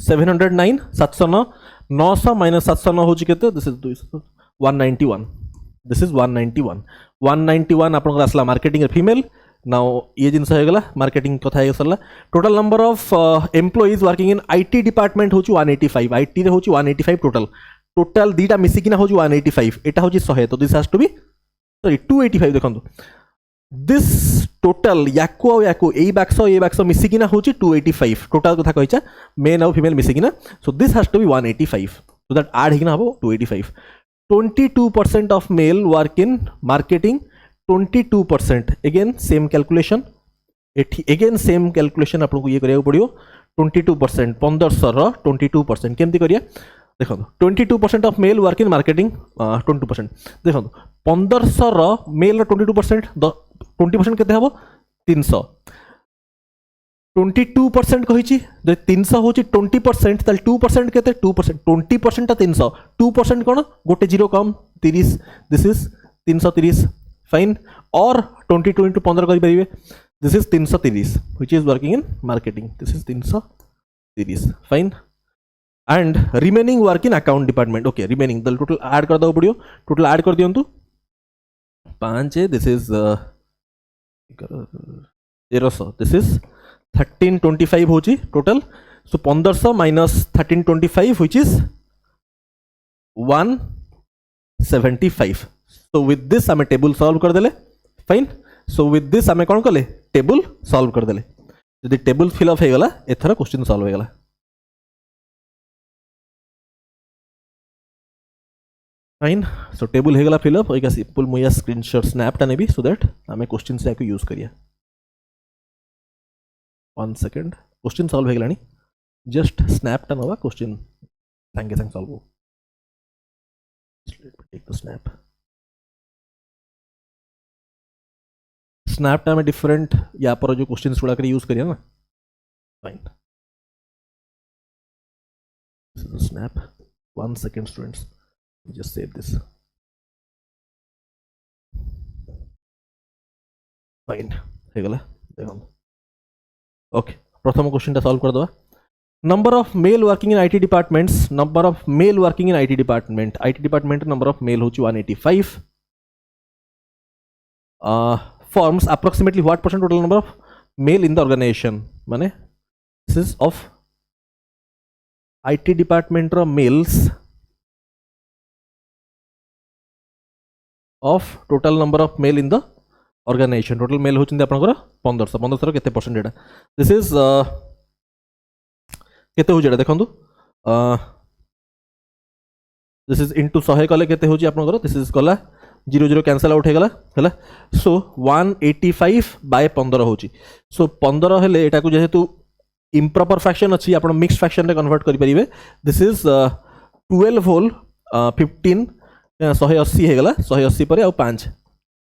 709 709 900 माइनस 709 होची केते दिस इज 191 दिस इज 191 आपन को आसला मार्केटिंग फीमेल नाउ ये जिनस हे गला मार्केटिंग कथा हे सरला total number of employees working in IT department होची 185 आईटी रे होची 185 टोटल दीटा मिसी किना होची 185 एटा होची 100 तो this has to be sorry 285 देखंतु दिस टोटल याको ए बाक्स मिसी किना होची 285 टोटल कथा कहिचा मेल और फीमेल मिसी किना so this has to be 185 so that add हिना हबो 285 22% ऑफ male work in marketing 22% again same calculation एठी अगेन सेम कैलकुलेशन आपको ये करिया पड़ियो 22% 1500 रो 22% केमती करिया देखो 22% ऑफ मेल वर्क इन मार्केटिंग 20% देखो 1500 रो मेल रो 22% 20% केते हबो 300 22% कहिची जे 300 होची 20% ताल 2% केते 2% 20% ता 300 2% कोन गोटे जीरो कम 30 दिस इज 330 फाइन और 22 into 15 करि परिबे this is 330 which is working in marketing this is 330 fine and remaining work in account department okay remaining the total add कर दो पड़ियो टोटल ऐड कर दियंतु 5 दिस इज 1300 दिस इज 1325 होची total so 1500 minus 1325 which is 175 so with this हमें table solve कर देले fine so with this हमें कौन कले टेबल सॉल्व कर देले यदि टेबल फिलअप हो गला एथरा क्वेश्चन सॉल्व हो गला फाइन सो टेबल हो गला फिलअप ओइका सिंपल मुया स्क्रीनशॉट स्नैपटा नेबी सो दैट हमें क्वेश्चन से आके यूज करिया 1 सेकंड क्वेश्चन सॉल्व हो गलानी जस्ट स्नैपटा नवा क्वेश्चन संगे संग सॉल्व हो let me take the snap. Snap time में डिफरेंट यहाँ पर जो क्वेश्चंस गुड़ा यूज करिए ना. Fine. This is a snap. 1 second, students. Let me just save this. Fine. हे गला देखो. Okay. प्रथम क्वेश्चन टा सॉल्व कर दवा. Number of male working in IT departments. Number of male working in IT department. IT department number of male होची 185. Forms approximately what percent total number of male in the organization. माने this is of IT department row males of total number of male in the organization. Total male होचंदी आपनकर 1500 केते percent Etah. This is केते हो जेडा देखंतु. This is into 100 कले केते होची आपनकर. This is कला 0 कैंसल आउट हेगला हैला. सो 185 बाय 15 होची. सो 15 हेले एटा को जेहेतु improper fraction अच्छी आपण मिक्स फ्रैक्शन रे कन्वर्ट करि परिबे. This is 12 whole 15 180 हेगला. 180 पर आ 5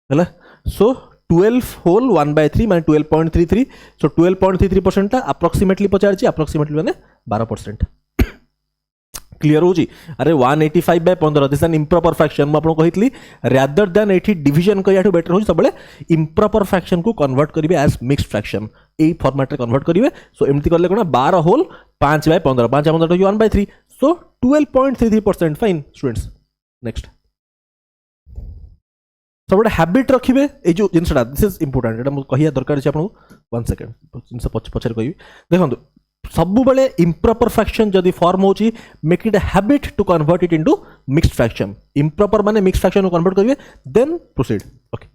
हैला. सो 12 होल 1/3 माने 12.33. सो 12.33% अप्रोक्सीमेटली पचारची. अप्रोक्सीमेटली माने 12%. क्लियर होची. अरे 185 by 15 this an improper fraction. मैं आपको कहितली रादर देन एठी डिवीजन करियाठू बेटर होची. सबले इम्प्रॉपर फ्रैक्शन को कन्वर्ट करिवे एज मिक्स्ड फ्रैक्शन. ए फॉर्मेट रे कन्वर्ट करिवे. सो एमती करले कोना 12 होल 5 बाय 15. 5 15 तो 1/3. सो 12.33%. Fine students. नेक्स्ट सबले हैबिट रखिबे. ए जो जिनसडा दिस इज इंपोर्टेंट. एटा मु कहिया दरकार छै आपन. 1 सेकंड जिनस पछर कहिबी. देखंतु सबु बेले इम्प्रॉपर फ्रैक्शन जदि फॉर्म होची make it a habit to convert it into mixed fraction. Improper माने मिक्स्ड फ्रैक्शन को कन्वर्ट करिवे देन प्रोसीड. ओके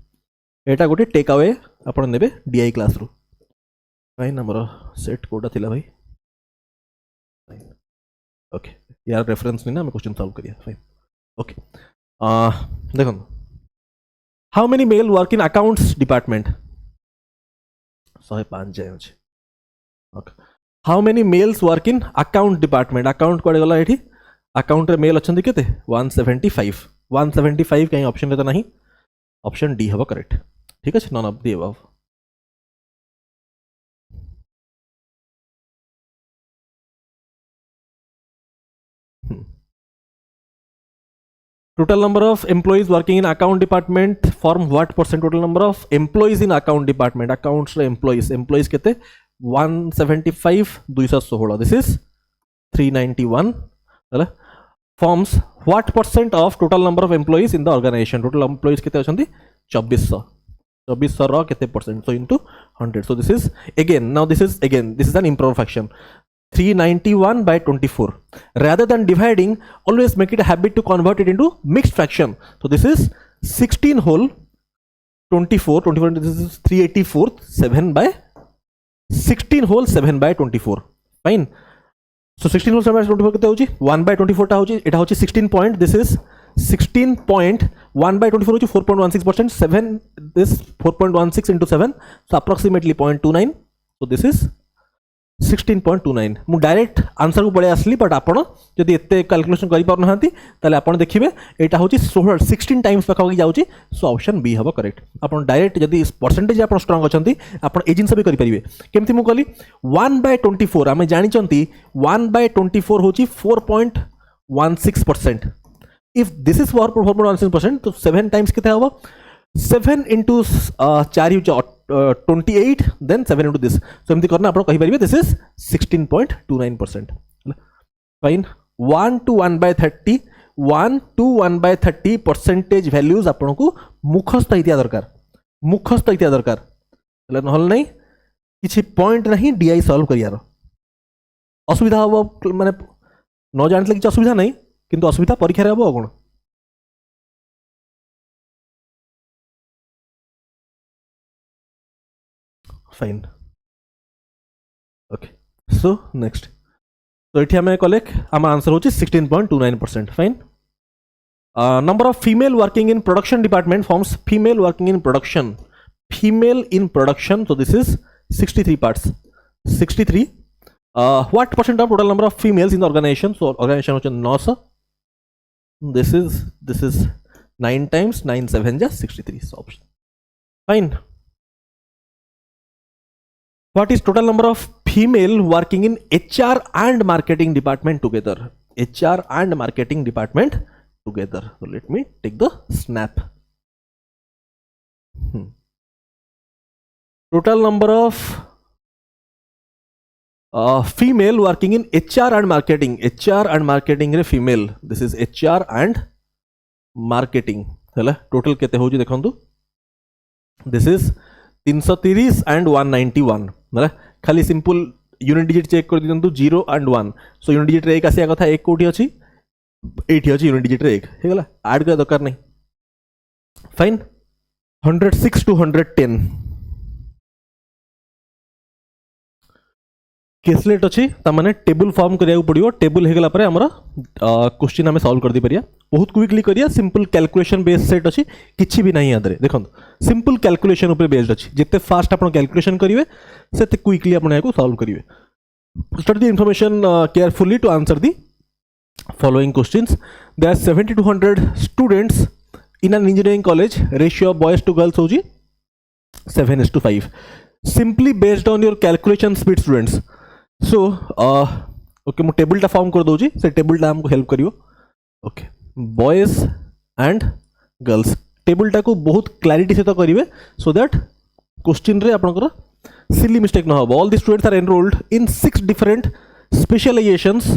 एटा गोटे टेक अवे आपण नेबे डीआई क्लास रो. फाइन हमर सेट कोडा थिला भाई. फाइन. ओके यार रेफरेंस नै ना हम क्वेश्चन सॉल्व करिया. फाइन. ओके देखो how many male work in accounts department. 105 जाय अछि. Okay how many males work in account department. Account कोडे गला एठी. अकाउंट रे मेल अछंती केते 175. 175 कहीं ऑप्शन रे तो नहीं. ऑप्शन डी हबो करेक्ट. ठीक है. None of the above. Total number of employees working in account department form what percent. Total number of employees in account department. Accounts रे employees केते 175 216. This is 391. हैला. Forms what percent of total number of employees in the organization. Total employees केते अछंती 2400. 2400 रो केते percent. So into 100. So this is an improper fraction. 391 by 24. Rather than dividing, always make it a habit to convert it into mixed fraction. So this is 16 whole 24. This is 384. 7 by 16 whole 7 by 24. Fine. So 16 whole 7 by 24 कितना होची. 1 by 24 टा होची. एटा होची 16 point. This is 16 point. 1 by 24 होची 4.16%. 7 this 4.16 into 7. So approximately 0.29. So this is 16.29. मु direct answer को पळे आसली. बट आपण जदि एते कैलकुलेशन करि पार नहांती ताले आपण देखिबे एटा होची 16 टाइम्स पाखा जाउची. सो ऑप्शन बी हबो करेक्ट. आपण डायरेक्ट जदि परसेंटेज आपण स्ट्रांग अछंती आपण ए जिंस भी करि परिबे. केमथि मु कहली 1 by 24 आमे जानि चंती 1 by 24 होची 4.16%. इफ दिस इज 4.16% तो 7 टाइम्स किते हबो. 7 into 4 होची 28 then 7 into this. So एमती करना आपण कहि परिबे. This is 16.29%. Fine. 1 to 1 by 30 1 to 1 by 30 percentage values आपण को मुखस्थ इतिया दरकार. मुखस्थ इतिया दरकार. नहल नहीं किछि पॉइंट नहीं डीआई सॉल्व करियार. असुविधा हबो माने न जानले किछि असुविधा नहीं किंतु असुविधा परीक्षा रे हबो कोन. फाइन. Okay so next. तो ये आम कलेक्ट आम आंसर होची 16.29%. Fine. Number of female working in production department forms female working in production. Female in production. So this is 63 parts. 63. What percent of total number of females in the organization? So organization होची 900. this is 9 times 9 7 just 63. So option fine. What is total number of female working in HR and marketing department together? HR and marketing department together. So let me take the snap. Total number of female working in HR and marketing. HR and marketing रे female. This is HR and marketing. है total केते होची देखंतु. This is 330 and 191. है खाली simple unit digit check कर दियंतु 0 and 1. So unit digit रे 1 आसिया कथा 1 कोठी अछि 80 अछि यूनिट डिजिट रे 1 हे गला ऐड कर दरकार नहीं. फाइन. 106 to 110. केसलेट अच्छी ताने टेबल फॉर्म करिया पड़ो. टेबल होगला क्वेश्चन आम सॉल्व कर दी परिया. बहुत क्विकली करिया. सिंपल कैलकुलेशन बेस्ड सेट अच्छी किसी भी नहीं आदरे. देखो सिंपल कैलकुलेशन उपर बेस्ड अच्छी. जिते फास्ट आप कैलकुलेशन करेंगे से क्विकली आपको सॉल्व करेंगे. Study the information carefully to answer the following questions. There are 7200 students in an engineering college. Ratio of boys to girls होजी 7:5. Simply based on your calculation speed students. So okay मु टेबलटा form कर दूँ. से टेबलटा हमको help करियो. Okay boys and girls टेबलटा को बहुत क्लारिटी सहित करेंगे सो दैट क्वेश्चन रे आपनकर सिली मिस्टेक ना हो. All the students are enrolled in 6 different specializations.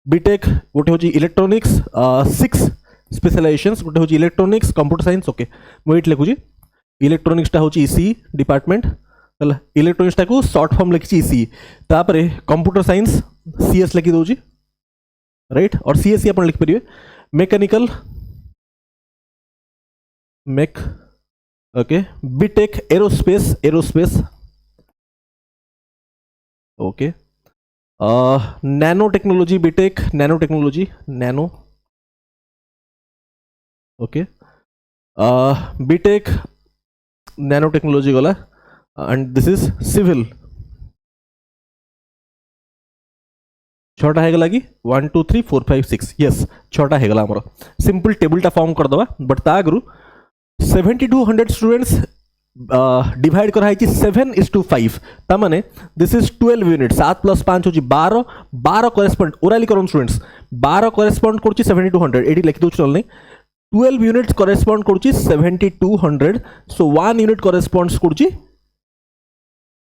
BTech गोटे होची इलेक्ट्रॉनिक्स 6 स्पेशलाइजेशंस. गोटे होची इलेक्ट्रॉनिक्स कंप्यूटर साइंस. ओके मु एट लिखुची इलेक्ट्रॉनिक्स टा होची ईसी डिपार्टमेंट. इलेक्ट्रोनिक्स को शॉर्ट फॉर्म लिखी इसी. तापरे कंप्यूटर साइंस सीएस लिखी दूची राइट. और सीएस ही आप लिख पारे. Mechanical mech okay. BTech aerospace okay. Nano technology BTech nano technology nano okay. BTech nano technology गला. and this is civil. 6टा है लगी 1 2 3 4 5 6. yes 6टा है गला हमरो. सिंपल टेबलटा फॉर्म कर दवा. बट ता आगु 7200 स्टूडेंट्स डिवाइड करा है 7:5. ता माने दिस इज 12 यूनिट. 7 + 5 होची 12. 12 करेस्पोंड ओराली करन स्टूडेंट्स 12 करेस्पोंड करची 7200. एडी लिखि दउ चल नहीं. 12 यूनिट्स करेस्पोंड करची 7200. सो 1 यूनिट करेस्पोंड्स करची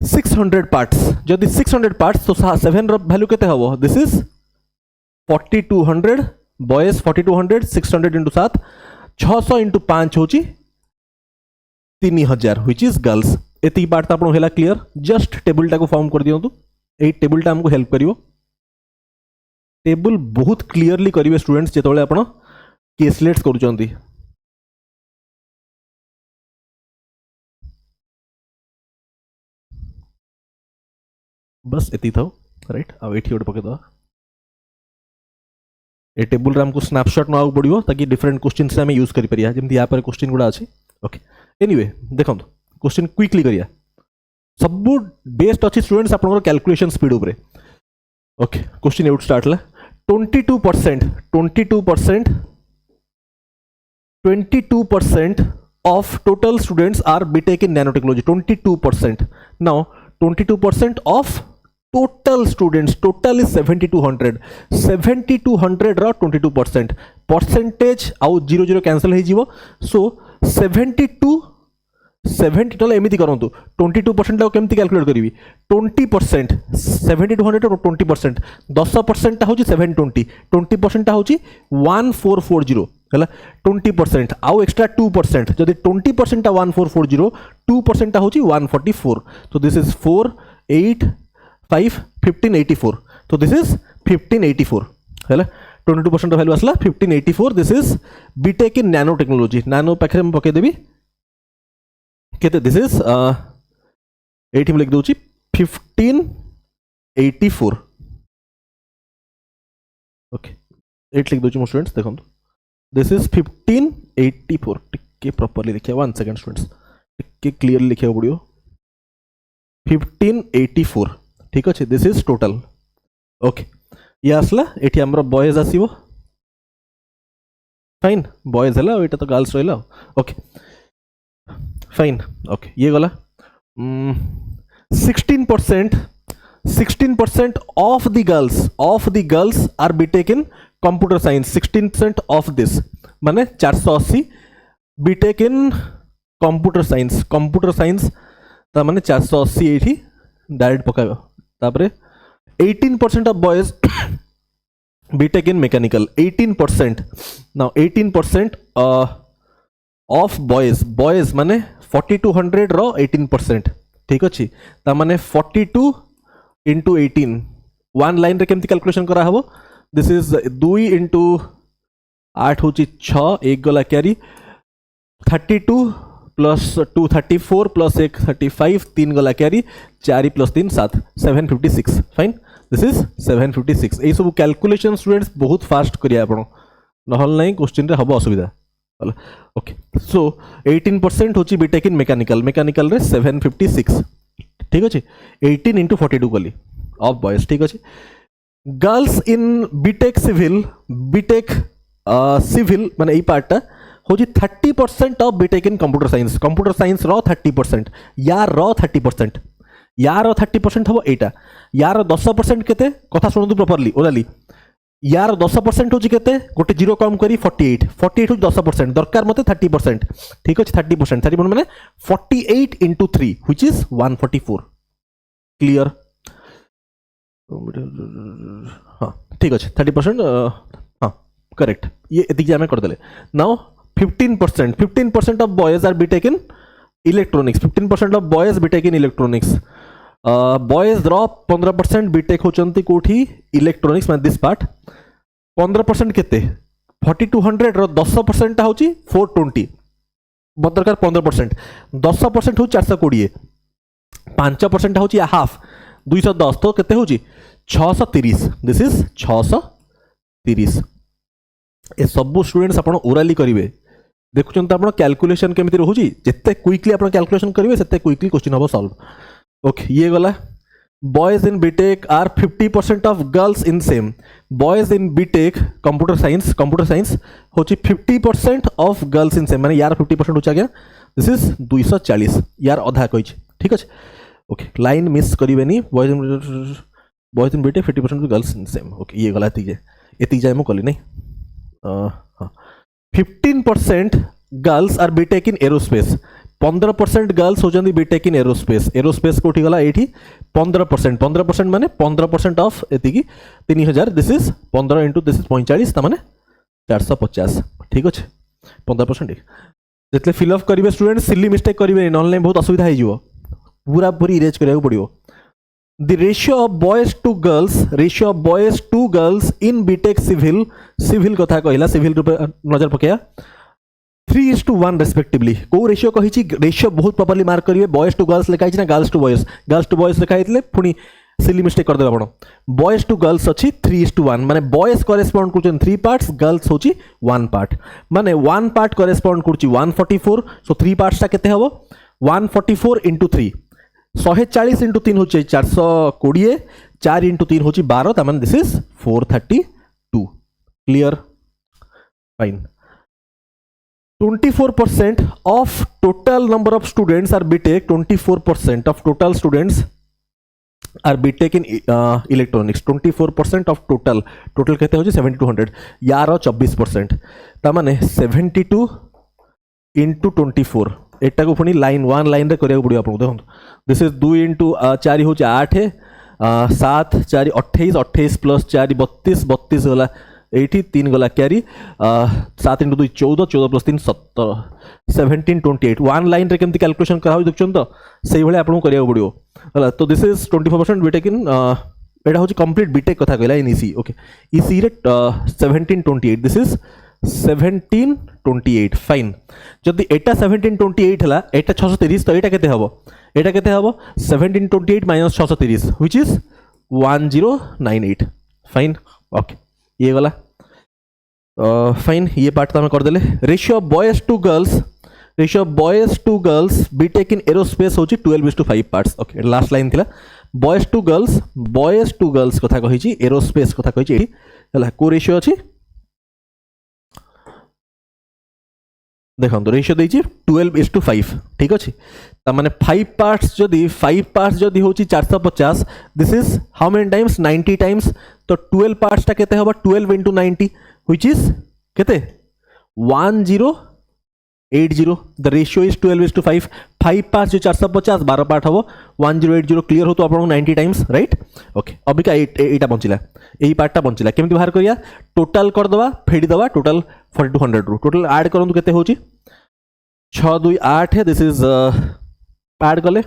600 पार्ट्स. जदि 600 पार्ट्स तो 7 रो वैल्यू केते हबो. दिस इज 4200 बॉयज 4200 600 * 7 600 * 5 होची 3000 व्हिच इज गर्ल्स. एती पार्ट तो आपन हेला क्लियर. जस्ट टेबलटा को फॉर्म कर दियंतु. एई टेबलटा हमको हेल्प करिवो. टेबल बहुत क्लियरली करिवे स्टूडेंट्स जेतोले आपन केसलेट्स करूचंती. बस एति था राइट. अब एठी गोटे पकेदा. ए टेबल रे हमको स्नैपशॉट नवा पड़ियो ताकि डिफरेंट क्वेश्चन से हम यूज करि परिया. जेमति या पर क्वेश्चन गुडा अछि. ओके एनीवे देखो क्वेश्चन क्विकली करिया. सब बेस्ट अछि स्टूडेंट्स आपन कैलकुलेशन स्पीड ऊपर. ओके क्वेश्चन एउट स्टार्ट ला. 22% of total students are BTech in nanotechnology. 22%. now 22% of total students. total is 7200. 7200 रा 22% परसेंटेज आउ 00 कैंसिल हो जीवो. सो 70 तो एमती करंतु 22% केमती कैलकुलेट करी. 20% 7200 और 20% 10% टा होची 720. 20% टा होची 1440 है. 20% आउ एक्स्ट्रा 2%. जदि 20% टा 1440 2% टा होची 144. तो दिस इज 4 8 5 1584. तो दिस इज 1584 है. 22% वैल्यू आसला 1584. This is BTech in nano technology. Nano पाखे में पके देबी केते. दिस इज एठी में लिख दोची 1584. ओके एट लिख दोची मो स्टूडेंट्स देखो. This is 1584. टिके प्रॉपर्ली लिखिया. 1 सेकंड स्टूडेंट्स टिके क्लियरली लिखिया पड़ियो. 1584 ठीक अच्छे. This is total. ओके ये आसला. एठी हमरो बॉयज आसीबो फाइन बॉयज है ये तो गर्ल्स रहा ओके फाइन ओके ये गला 16% of the girls are BTech in computer science 16% of this माने 480 BTech in computer science ता माने 480 एठी डायरेक्ट पकाबो तापरे 18% of boys BTech in mechanical 18% now 18% of boys माने 4200 रो 18% ठीक अछि ता माने 42 into 18 वन लाइन रे केमती कैलकुलेशन करा हबो दिस इज 2 into 8 होची 6 एक गला कैरी 32 plus 2 34 plus 1 35 3 गला carry 4 plus 3 7 756 fine this is 756 ए सब कैलकुलेशन स्टूडेंट्स बहुत फास्ट करिया आपण नहल नै क्वेश्चन रे हबो असुविधा ओके सो 18% होची बीटेक इन मेकानिकल रे 756 ठीक अछि 18 into 42 कली ऑफ बॉयज ठीक अछि गर्ल्स इन बीटेक सिविल माने ई पार्टटा होची 30% of BTech in computer science रो 30% यार रो 30% यार 30% हबो एटा यार 10% केते कथा सुनदु प्रॉपर्ली ओराली यार 10% होची केते गोटे जीरो कम करी 48 होची 10% दरकार मते 30% ठीक अछि 30% माने 48 into 3 व्हिच इज 144 क्लियर हाँ ठीक अच्छे 30% हाँ करेक्ट ये एति हमें कर देले now 15% of boys are BTech in electronics 15% of boys BTech in electronics boys रो 15% बीटेक होचंती कोठी इलेक्ट्रॉनिक्स माने दिस पार्ट 15% केते 4200 रो 10% ता होची 420 बदरकार 15% 10% हो 420 5% होची हाफ 210 तो केते होची 630 दिस इज 630 ए सब स्टूडेंट्स आपण ओराली करिवे देखुचन त आपण कैलकुलेशन केमिति रहूची जत्ते क्विकली आपण कैलकुलेशन करिवे सेते क्विकली क्वेश्चन हबो सॉल्व ओके ये गला boys in BTech are 50% of girls in same boys in BTech computer science होची 50% ऑफ गर्ल्स इन सेम माने यार 50% होचा गया दिस इज 240 यार आधा कहिछ ठीक अछि ओके लाइन मिस करिवेनी boys in BTech 50% of girls in same okay ये गला एति जाय मो कली नै 15% girls are BTech in aerospace 15% girls होचंदी बीटेक इन एरोस्पेस कोठी गला एठी 15% माने 15% ऑफ एतिकी 3000 this is 15 into this is 45 ता माने 450 ठीक अछि 15% जेतले फिल अप करिवे स्टूडेंट सिली मिस्टेक करिवे नॉन बहुत असुविधा हे जिवो पूरा पूरी इरेज करिया पड़ियो the ratio of boys to girls in BTech civil कथा कहला सिविल रूप नजर पकेया 3:1 रेस्पेक्टिवली को रेशियो कहिची रेशियो बहुत प्रॉपर्ली मार्क करिवे बॉयज टू गर्ल्स लिखाई ना गर्ल्स टू बॉयज लिखाई पुनी सिली मिस्टेक कर देबा आपण बॉयज टू गर्ल्स अछि 3:1 माने बॉयज करेस्पोंड करछन 3 पार्ट्स गर्ल्स होची 1 पार्ट माने 1 पार्ट करेस्पोंड करछि 144 सो 3 पार्ट्स ता केते हबो 144 into 3 140 into 3 होची 420 4 into 3 होची 12 ता माने this is 432 clear fine 24% of total number of students are BTech 24% of total students are BTech in electronics 24% of total कहते हो 7200 यार 24% ता माने 72 into 24 एटा को पुनी लाइन 1 लाइन रे करिया पड़ियो आपन देखो दिस इज 2 into 4 हो 8 7 4 28 28 plus 4 32 32 होला 80 3 गला carry 7 into 2 14 14 plus 3 17 17 28 one line रे केमती कैलकुलेशन करा हो देखछन तो सेही भले आपन करिया पड़ियो होला तो दिस इज 24% बीटेक इन एटा होची कंप्लीट बीटेक कथा कहला इन ईसी ओके ईसी रे 1728 दिस इज 1728 फाइन जदि एटा 1728 हला एटा 630 तो एटा केते हबो 1728 minus 630 which is 1098 fine okay ये वाला फाइन ये पार्ट तो हमें कर देले ratio of boys to girls BTech in aerospace होची 12:5 पार्ट्स ओके लास्ट लाइन थिला बॉयज टू गर्ल्स कथा कहिची एरोस्पेस कथा कहिची एठी हला को रेशियो अछि देखो रेशियो देछि 12:5 ठीक अछि त माने 5 पार्ट्स जदि होछि 450 this is how many times 90 times तो 12 पार्ट्स ता केते होबा 12 into 90 व्हिच इज केते 1080 द रेशियो इज 12:5 5 पार्ट्स जो 450 12 पार्ट हबो 1080 क्लियर हो तो आपन 90 टाइम्स राइट ओके अभी का एटा बंचिला एही पार्ट ता बंचिला केमति बाहर करिया टोटल कर दवा फेडी दवा टोटल 4200 रु टोटल ऐड करंतु केते होची 6 2 8 है दिस इज ऐड कले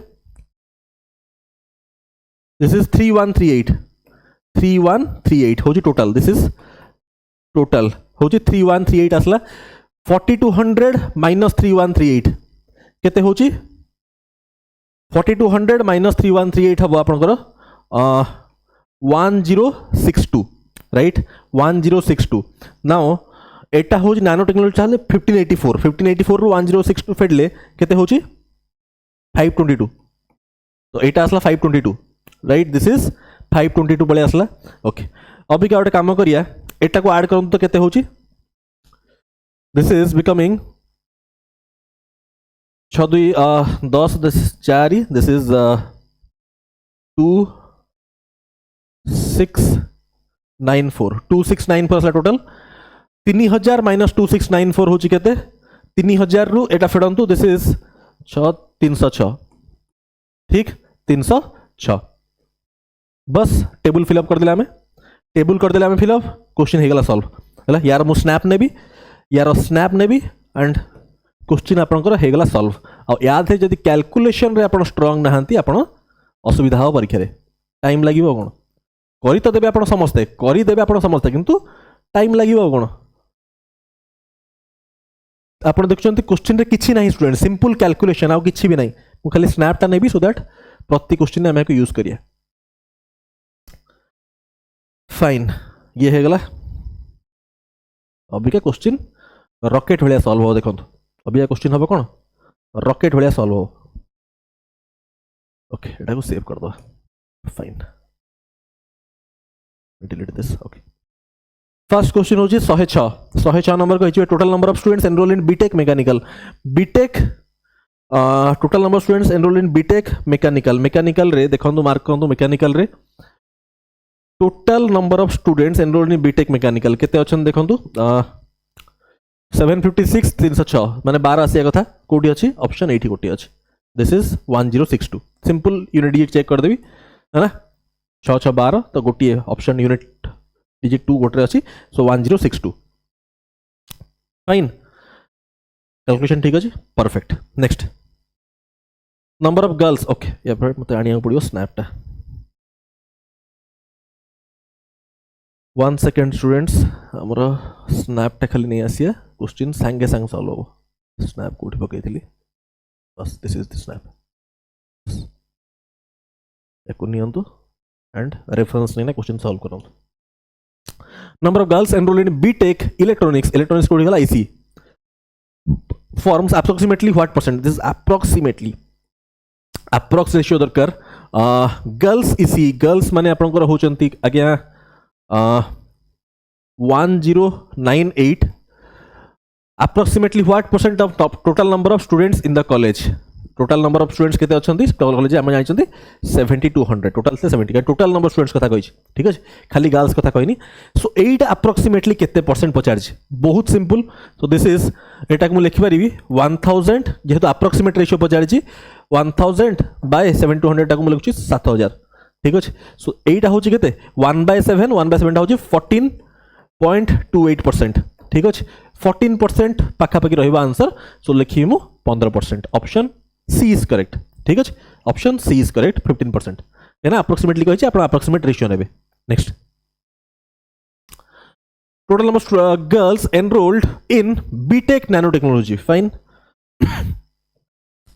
दिस इज 3138 होची टोटल दिस इज टोटल होची 3138 असला 4200 माइनस 3138 केते होची 4200 माइनस 3138 हबो आपनकर 1062 राइट 1062 नाउ एटा होची नानो टेक्नोलॉजी चाले 1584 रु 1062 फेडले केते होची 522 तो एटा असला 522 राइट दिस इज 522 बळे असला ओके अभी का काम करिया एटा को ऐड करन तो केते होची this is becoming 6 2 10 4 this is 2694 असला टोटल 3000 माइनस 2694 होची केते 3000 रु एटा फेडंतु दिस इज 306 ठीक 306 बस टेबल फिलअप कर दिला हमें फिलअप क्वेश्चन हे गला सॉल्व हला यार मु स्नैप नेबी एंड क्वेश्चन आपनकर हे गला सॉल्व आ याद है जदी कैलकुलेशन रे आपन स्ट्रांग नहांती आपन असुविधा हो परीक्षा रे टाइम लागिवो कोन करी तो देबे आपन समस्ते किंतु टाइम लागिवो कोन आपन देखछंती क्वेश्चन रे किछि नाही स्टूडेंट सिंपल कैलकुलेशन आ किछि भी नाही मु खाली स्नैप ता नेबी सो दैट प्रति क्वेश्चन ने हमें को यूज करिया फाइन ये है गला अभी का क्वेश्चन रॉकेट भलिया सॉल्व हो देखो अभी का क्वेश्चन हम कौन रॉकेट भलिया सॉल्व हो ओके एटा को सेव कर दो fine delete this okay first question हो 106 नंबर को total number of students enrol in BTech mechanical total number of students enrol in BTech mechanical रे देखंतु मार्क करंतु मैकेनिकल रे total number of students enrolled in BTech mechanical केते अछन देखंतु 756 306 माने 12 आसिया कथा कोठी अछि ऑप्शन 80 कोठी अछि this is 1062 simple unit digit check कर देबी है ना 6 6 12 तो गोटी ऑप्शन यूनिट डिजिट 2 गोटे अछि सो 1062 फाइन कैलकुलेशन ठीक अछि perfect next number of girls okay या पर मते आनिया पड़ियो स्नैपटा 1 सेकंड स्टूडेंट्स हमरा स्नैपटा खाली नहीं आसिया क्वेश्चन संगे संग सॉल्व हो स्नैप कोठी पकैथिली बस दिस इज द स्नैप एको नियंतु एंड रेफरेंस नहीं ना क्वेश्चन सॉल्व करंतु number of girls enrolled in BTech electronics कोठी गला आईसी forms approximately what percent this approximately approx ratio दरकार गर्ल्स इसी गर्ल्स माने आपनकर होचंती आज्ञा 1098 approximately what percent of total number of students in the college total number of students केते अछंती college हम जानिछंती 7200 टोटल से 70 टोटल नंबर स्टूडेंट्स कथा कहिछि ठीक अछि खाली गर्ल्स कथा कहनी सो एटा अप्रोक्सीमेटली केते परसेंट पचारछि बहुत सिंपल सो दिस इज एटा को लिखि परिबी 1000 जेहेतु अप्रोक्सीमेट रेशियो पचारछि 1000 बाय 7200 टा को लिखछि 7000 ठीक अछि सो एटा होछि केते 1/7 टा होछि 14.28% ठीक अछि 14% पाखा पाखी रहइबा आंसर सो लिखि मु 15% ऑप्शन सी इज करेक्ट ठीक अछि ऑप्शन सी इज करेक्ट 15% एना अप्रोक्सीमेटली कहिछि आपण अप्रोक्सीमेट रेशियो नेबे next total number of girls enrolled in BTech nano technology fine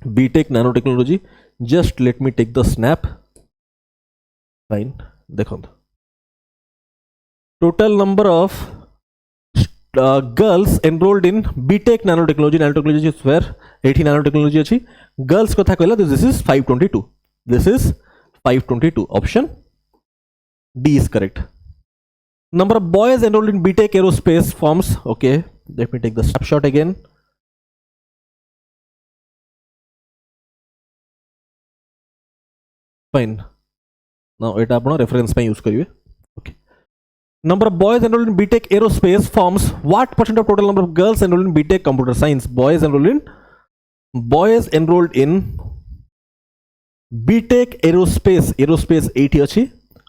BTech nano technology just let me take the snap fine देखो total number of girls enrolled in BTech nanotechnology is where 80 nanotechnology अच्छी girls कथा कहला this is 522 option D is correct number of boys enrolled in BTech aerospace forms okay let me take the snapshot again fine ना एटा आपण reference पे use करिवे okay number of boys enrolled in BTech aerospace forms what percent of total number of girls enrolled in BTech computer science boys enrolled in BTech aerospace 80 अछि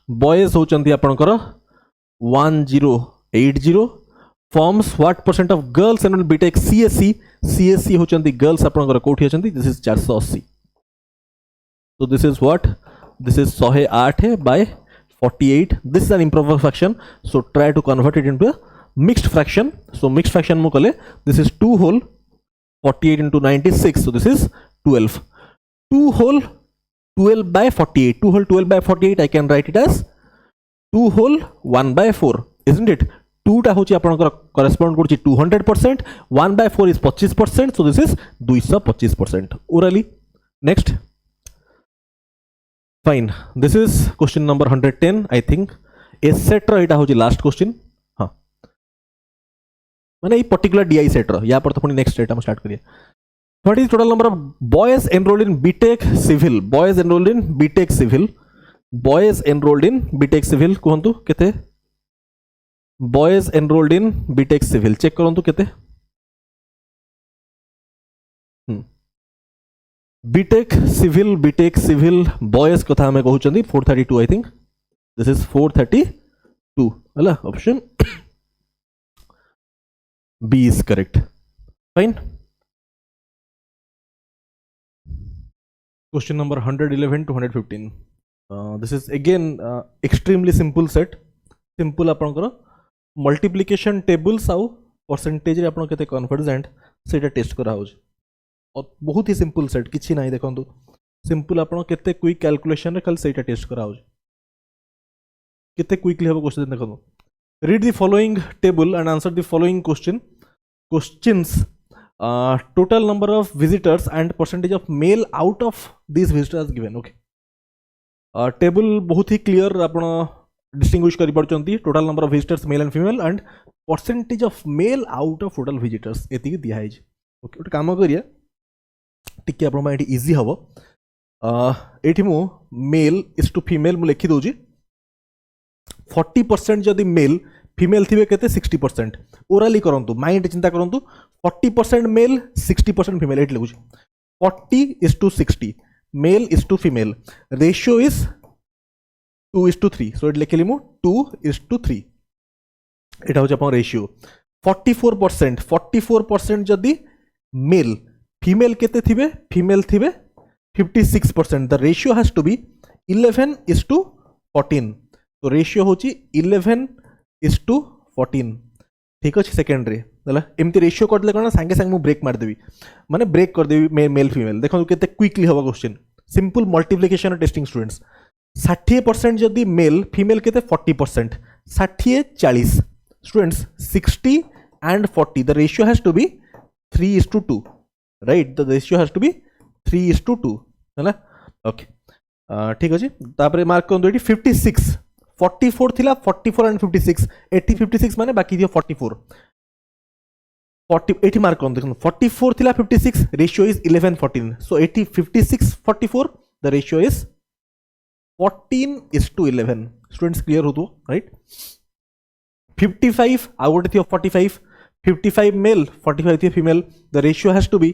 boys होचंती आपनकर 1080 forms what percent of girls enrolled in BTech CSE होचंती girls आपनकर कोठी अछंती this is 480 so this is what this is 108 by 48 this is an improper fraction so try to convert it into a mixed fraction so mixed fraction mu kale this is 2 whole 48 into 96 so this is 12 2 whole 12 by 48 2 whole 12 by 48 I can write it as 2 whole 1 by 4 isn't it 2 टा होची आपनकर correspond करची 200% 1 by 4 is 25% so this is 225% orally next fine this is question number 110 I think a set रो एटा होची last question हां माने ई particular DI set रो या पर तो पुनी नेक्स्ट एटा हम स्टार्ट करिए what is total number of boys enrolled in BTech civil boys enrolled in BTech civil कहंतु केते boys enrolled in BTech civil check करंतु केते BTech civil boys कथा हमें कहउचंदी 432 I think this is 432 हला option B is correct fine question number 111 to 115 this is again extremely simple set simple आपनकर multiplication tables आउ percentage रे आपन केते confident सेटा टेस्ट करा होछ और बहुत ही सिंपल सेट किछि नाही देखंतु सिंपल आपण केते क्विक कैलकुलेशन रे खाली सेटा टेस्ट करा हो केते क्विकली हो क्वेश्चन देखंतु read the following table and answer the following questions total number of visitors and percentage of male out of this visitors given okay table बहुत ही क्लियर आपण डिस्टिंग्विश करि परचंती total number of visitors male and female and percentage of male out of total visitors एति दिया है okay ओटे काम करिया टिके आपण माइट इजी हबो एठी मु मेल इज टू फीमेल मु लिखि दोजी 40% जदि मेल फीमेल थिबे केते 60% ओरली करंतु माइंड चिंता करंतु 40% मेल 60% फीमेल एठी लिखुची 40:60 male is to female ratio is 2:3 so एठी लिखिली मु 2:3 एटा होची अपन रेशियो 44% जदि मेल फीमेल केते थिबे फीमेल थिबे 56% the ratio has to be 11:14 तो रेशियो होची 11:14 ठीक अछि सेकंड रे हला एमती रेशियो करले कोन संगे संग मु ब्रेक मार देबी माने ब्रेक कर देबी मेल फीमेल देखो केते क्विकली होबा question simple multiplication testing students 60% जदि मेल फीमेल केते 40% 60-40 students 60 and 40 the ratio has to be 3:2 right the ratio has to be 3:2 है ओके ठीक अछि तापरे मार्क करन एटी 56 44 थिला 44 and 56 80 56 माने बाकी दियो 44 40 80 मार्क करन देखो 44 थिला 56 ratio is 11:14 so 80 56 44 the ratio is 14:11 students clear हो तो राइट 55 आउट थियो 45 मेल 45 थियो female the ratio has to be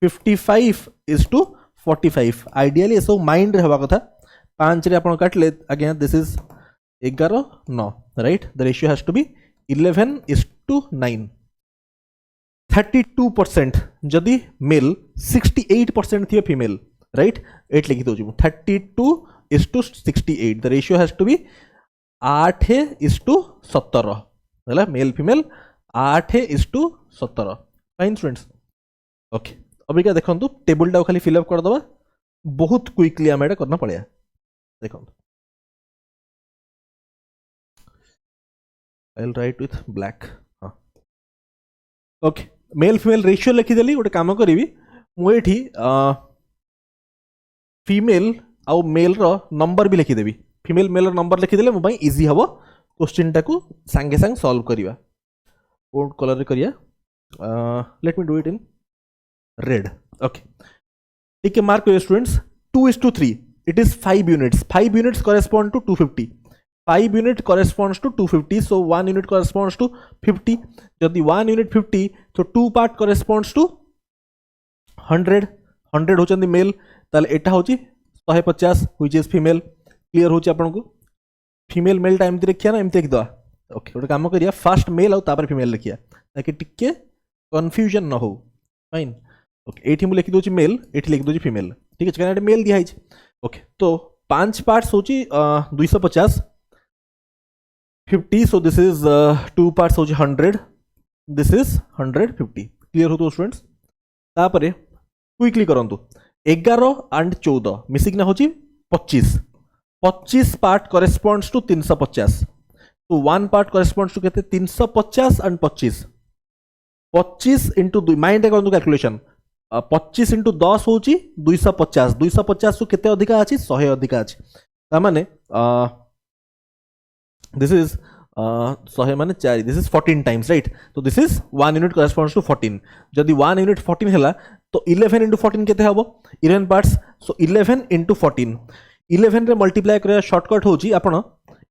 55:45 ideally सब माइंड रे हवा कथा 5 रे आपण काटले again this is 11 9 right the ratio has to be 11:9 32% जदि मेल 68% थियो फीमेल राइट 8 लिखि दो 32:68 the ratio has to be 8:17 है male female 8:17 fine students okay अभी क्या देखो टेबल टा खाली फिलअप कर दबा बहुत क्विकली आम एटा करना पड़े देखो I will write with black हाँ ओके मेल फीमेल रेशियो लिखिदेली गोटे काम करी मुझे फीमेल आउ मेल रो नंबर भी लिखिदेवी फीमेल मेल नंबर लिखिदेले मो भाई इजी हबो क्वेश्चन टाकू सांगे सांग सॉल्व करिवा कोड कलर रे करिया let me do it in red okay ठीक है मार्क करिए students 2:3 it is 5 units. 5 units correspond to 250. 5 unit corresponds to 250. So 1 unit corresponds to 50. Jodi 1 unit 50, so 2 part corresponds to 100. 100 होचंदी mail, ताले एटा होची 150 which is female. Clear होची आपन को? Female male time ती रखिया ना एमते लिख दवा. ओके, गोटे काम करिया, फर्स्ट मेल आ तापर फीमेल लिखिया ताकि टिके कंफ्यूजन न हो. फाइन. ओके, एठी मु लिखि दोची मेल, एठी लिखि दोची फीमेल. ठीक है, कारण मेल दिया है. ओके, तो 5 पार्ट्स होची 250 50. सो दिस इज 2 पार्ट्स होची 100. This is 150. क्लियर हो तो स्टूडेंट्स? तापरे क्विकली करंतु 11 एंड 14 मिसिक ना होची 25. 25 पार्ट करेस्पॉन्ड्स टू 350. तो 1 पार्ट करेस्पॉन्ड्स टू कहते 350 एंड 25. 25 इंटू 2 माइंड करंतु कैलकुलेशन. 25 इंटू 10 होची 250. 250 तो केते अधिका अछि? 100 अधिका अछि. ता माने दिस इज 100 माने 4. This is 14 times, right? तो this is 1 unit corresponds to 14. जदि 1 यूनिट 14 हैला तो 11 इंटू 14 केते हबो? 11 पार्ट्स. सो 11 इंटू 14. 11 रे मल्टीप्लाई करे शॉर्टकट होची आपण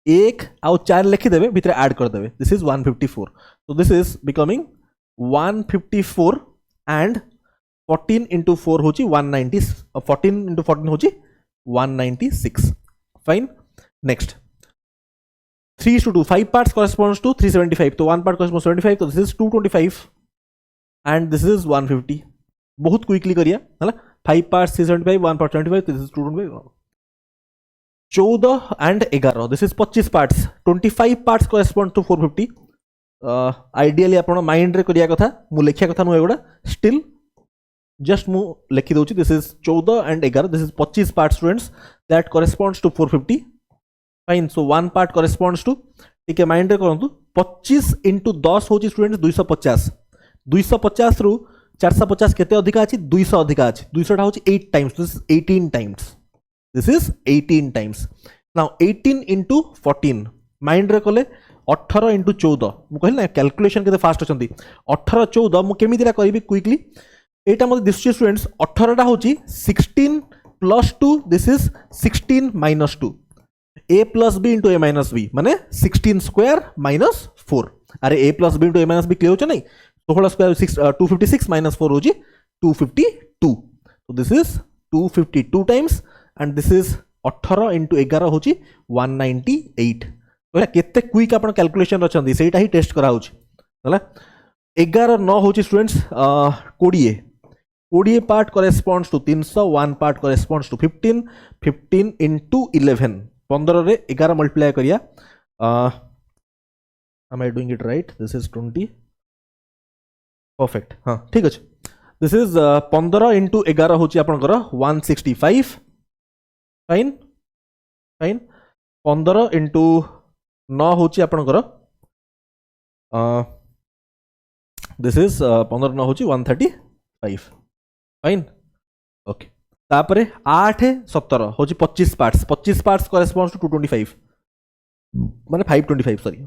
1 आउ 4 लिखि देबे, भितर ऐड कर देबे. This is 154. So this is becoming 154 and 14 into 4 होची 190. 14 इंटू 14 होची 196. Fine. Next 3:2. 5 parts corresponds to 375. तो 1 part corresponds to 75. तो this is 225 and this is 150. बहुत क्विकली करिया है ना. 5 parts 375, 1 part 75. This is 225. 14 and 11. This is 25 parts. 25 parts correspond to 450. Ideally आपण mind रे करिया कथा, मु लेखिया कथा नु एगुडा. स्टिल जस्ट मु लेखि दोची. This is 14 and 11. This is 25 parts students that corresponds to 450. फाइन. सो 1 पार्ट करेस्पॉन्ड्स टू, ठीक है, माइंड रे करंतु 25 इंटू 10 होची स्टूडेंट्स 250. 250 रु 450 केते अधिका अछि? 200 अधिका अछि. 200 टा होची 8 times. This is 18 times. This is 18 times. Now 18 into 14 mind रे कले 18 इंटू 14. मु कहले ना कैलकुलेशन केते फास्ट अछंती. 18 14 मु केमितिरा करबी क्विकली. एटा मते दिसछि स्टूडेंट्स 18 टा होची 16 plus 2. This is 16 minus 2. a plus B into A minus B माने 16 स्क्वायर माइनस 4. अरे a plus B into A minus B clear हो नहीं? 16 स्क्वायर 256 माइनस 4 होची 252. तो this is 252 times and this is 18 into 11 होची 198. तो केते क्विक आपण कैलकुलेशन रचंदी सेटा ही टेस्ट करा होची हला. 11 9 होची students 20 part corresponds to 300. 1 part corresponds to 15. 15 into 11. 15 रे 11 मल्टीप्लाई करिया. am I doing it right? This is 20. Perfect. हाँ ठीक अच्छे. दिस इज 15 इंटू 11 होची आपनकर 165. फाइन. फाइन. 15 इंटू 9 होची आपनकर दिस इज 15 9 होची 135. फाइन. ओके. तापरे 8 17 होची 25 पार्ट्स. 25 पार्ट्स करेस्पॉन्ड्स टू 225 माने 525 sorry.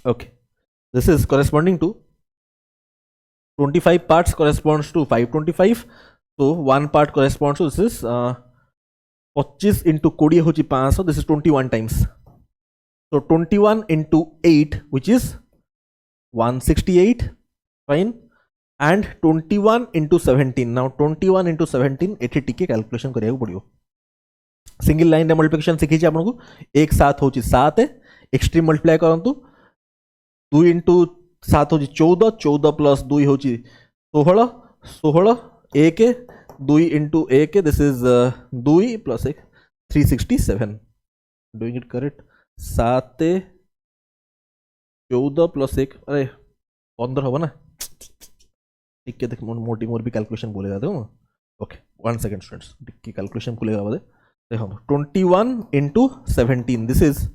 Okay. This is corresponding to 25 parts corresponds to 525. So 1 part corresponds to this is 25 into 20 होची 500. This is 21 times. So 21 into 8 which is 168. Fine. And 21 into 17. Now 21 into 17 एठी टिके calculation करिया पड़ियो. Single line रे multiplication सिखिछि आपन को. 1 7 होची 7. Extreme multiply करंतु 2 into 7 होची 14. 14 प्लस 2 होची 16. 16 1 2 into 1 this is 2 plus 1 367. Doing it correct. 7 14 plus 1 अरे 15 होगा ना. ठीक है देख मोटी मोर भी कैलकुलेशन बोलेगा देखो. ओके 1 सेकंड स्टूडेंट्स की कैलकुलेशन खुलेगा बोले देखो. 21 इंटू 17 दिस इज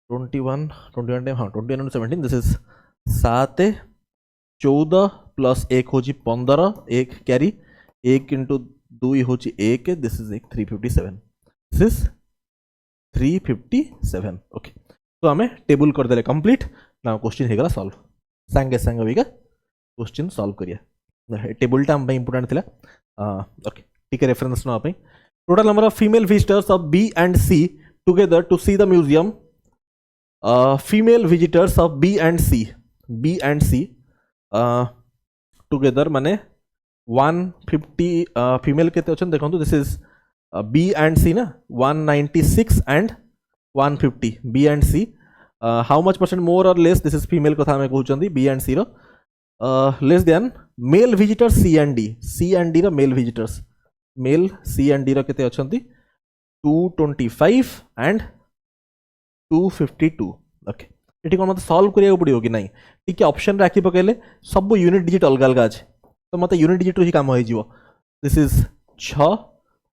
21 टाइम. हाँ 21 इंटू 17 दिस इज 7 14 प्लस 1 होची 15. 1 कैरी 1 इंटू 2 होची 1. This is 357. This is 357. Okay. तो हमें टेबल कर देले कंप्लीट. ना क्वेश्चन हेगला सॉल्व संगे संगे भी का क्वेश्चन सॉल्व करिया. टेबल टा हम इंपोर्टेंट थिला. ओके ठीक है रेफरेंस ना पे total number of female visitors of B and C together to see the museum female visitors of B and C together माने 150 फीमेल केते अछन देखंतु this is B and C ना 196 and 150 B and C how much percent more और less this is female कथा में कहउचंदी B and C रो less than male visitors C and D रो male visitors mail C and D रो केते अछंती 225 and 252 okay ये कौन मत सॉल्व करिया पड़ो कि नहीं ठीक ऑप्शन राखी पकेले सब यूनिट डिजिट अलग अलग अच्छे तो मत यूनिट डिजिट ही काम हो दिस इज 6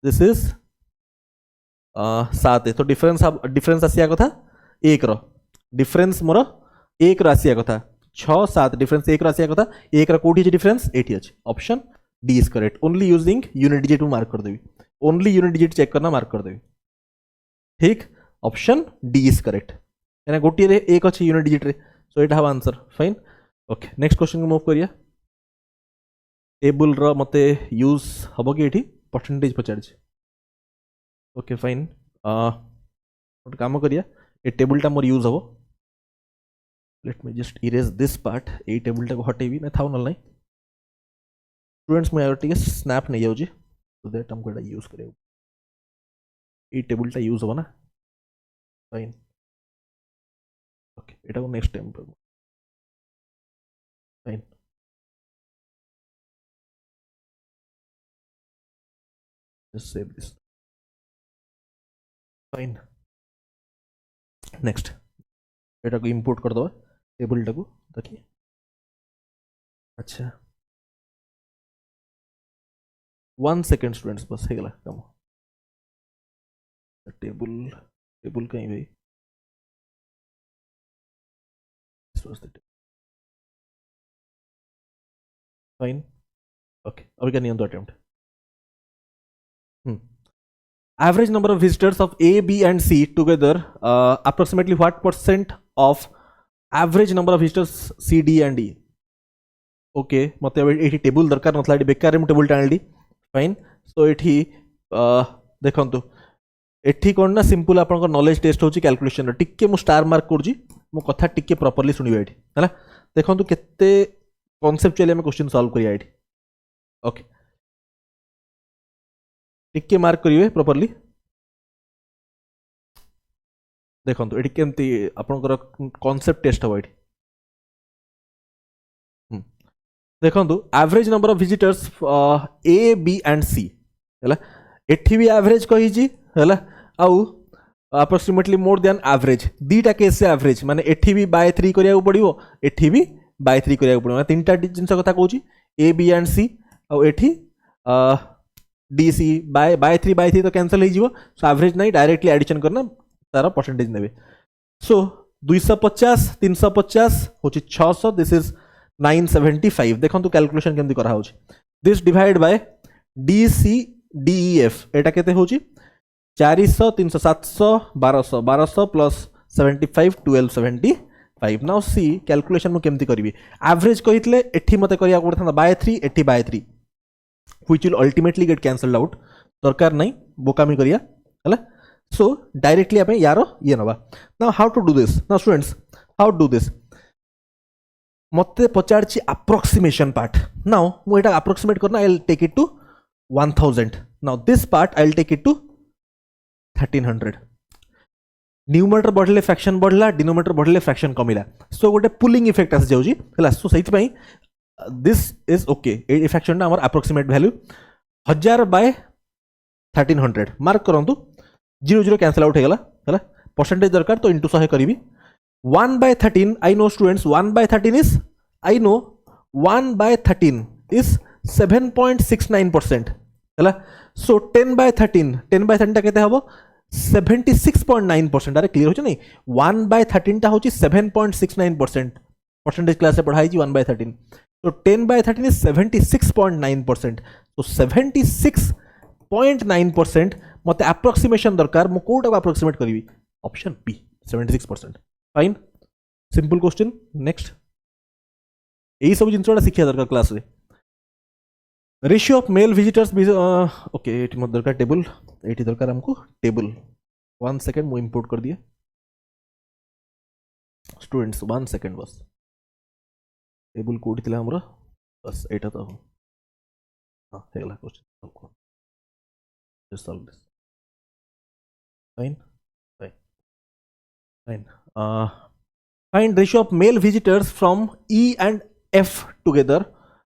दिस इज 7 तो डिफरेंस आसिया कथा 1 रो डिफरेंस मोर 1 रो आसिया कथा 6 7 डिफरेंस 1 रो आसिया कथा 1 रो कोठी डिफरेंस एठी अछि option D is correct only using unit digit mark कर देबी ओनली यूनिट डिजिट चेक करना मार्क कर देबी ठीक ऑप्शन डी इज करेक्ट यानी गोटे रे एक अच्छी यूनिट डिजिट रे so it have answer fine okay next question को मूव करिया टेबल रो मते यूज हबो कि एठी परसेंटेज पचार ओके फाइन गोटे काम करिया ए टेबल टा मोर यूज हबो let me just erase this part A table टा को हटेबी ना थाउ न नहीं स्टूडेंट्स मैं टिके स्नैप नहीं जाउजी सो दैट हमको एटा यूज करियो ए टेबल टा यूज हो ना फाइन ओके एटा को नेक्स्ट टाइम पर fine just save this fine next एटा को इंपोर्ट कर दो टेबल टा को देखिए अच्छा 1 सेकंड स्टूडेंट्स बस हे गला काम टेबल कहीं भाई फाइन ओके अभी का नियम तो attempt average number of visitors of A B and C together approximately what percent of average number of visitors C D and D okay मत ये टेबल दरकार नथला बेकार मु टेबल टाणी फाइन सो ये देखो एठी कौन ना सिंपल आपन नॉलेज टेस्ट होची कैलकुलेशन टिके मु स्टार मार्क करूची मो कथा टिके प्रॉपर्ली सुनिबे एठी हैला देखो केते कॉन्सेप्चुअली हम क्वेश्चन सॉल्व करिया एठी ओके टिके मार्क करिवे प्रॉपर्ली देखो एठी केमती आपनकर कॉन्सेप्ट टेस्ट हो एठी देखो average number of visitors A B and C हैला एठी भी एवरेज कही जी हैला आउ अप्रोक्सीमेटली मोर देन एवरेज दीटा केस से एवरेज माने एठी भी बाय 3 करिया पड़िवो एठी भी बाय 3 करिया पड़िवो माने तीनटा जिंस कथा कहूची ए बी एंड सी आउ एठी डी सी बाय 3 तो कैंसिल हो जीवो सो एवरेज नहीं डायरेक्टली एडिशन करना तार परसेंटेज नेबे सो 250 350 होची 600 दिस इज 975 देखो कैलकुलेशन केमती करा होची this divide by D C D E F एटा केते होची 400 300 700 1200 1200 प्लस 75 1275 नाउ सी कैलकुलेशन मु केमती करबी एवरेज कहितले एठी मते करिया पड़थांदा बाय 3 एठी by 3 which will ultimately get cancelled out दरकार नहीं बोकामी करिया हला सो डायरेक्टली आपे यारो ये नबा now how to do this now students how do this मते पचारची अप्रोक्सीमेशन पार्ट नाउ मु एटा अप्रोक्सीमेट करना I will take it to 1000 now this part I will take it to 1300 numerator बढ़ले फ्रैक्शन बढ़ला डिनोमिनेटर बढ़ले फ्रैक्शन कमिला so गोटे पुलिंग इफेक्ट आस जाउजी हला सो सहित पई this is okay a fraction ना हमर अप्रोक्सीमेट वैल्यू 1000 बाय 1300 मार्क करंतु 00 कैंसिल आउट हो गला हला परसेंटेज दरकार तो into 100 करिवि 1 by 13 I know students 1 by 13 is I know 1 by 13 is 7.69% हैला सो 10 by 13 टा केते हबो 76.9% अरे क्लियर होछ नै 1 by 13 टा होची 7.69% परसेंटेज क्लास से पढ़ाई जी 1 by 13 तो 10 by 13 is 76.9% तो 76.9% मते अप्रोक्सीमेशन दरकार मु कोटा अप्रोक्सीमेट करबी option B 76% fine simple question next यही सब जिन शिक्षा दरकार क्लास रे ratio of male visitors okay ये मत दरकार टेबल ये दरकार हमको टेबल 1 सेकेंड मु इंपोर्ट कर दिए स्टूडेंट्स 1 सेकेंड बस टेबल कोड थिला हमरा बस एटा तो हां हेला question solve just solve this fine fine fine find ratio of male visitors from E and F together.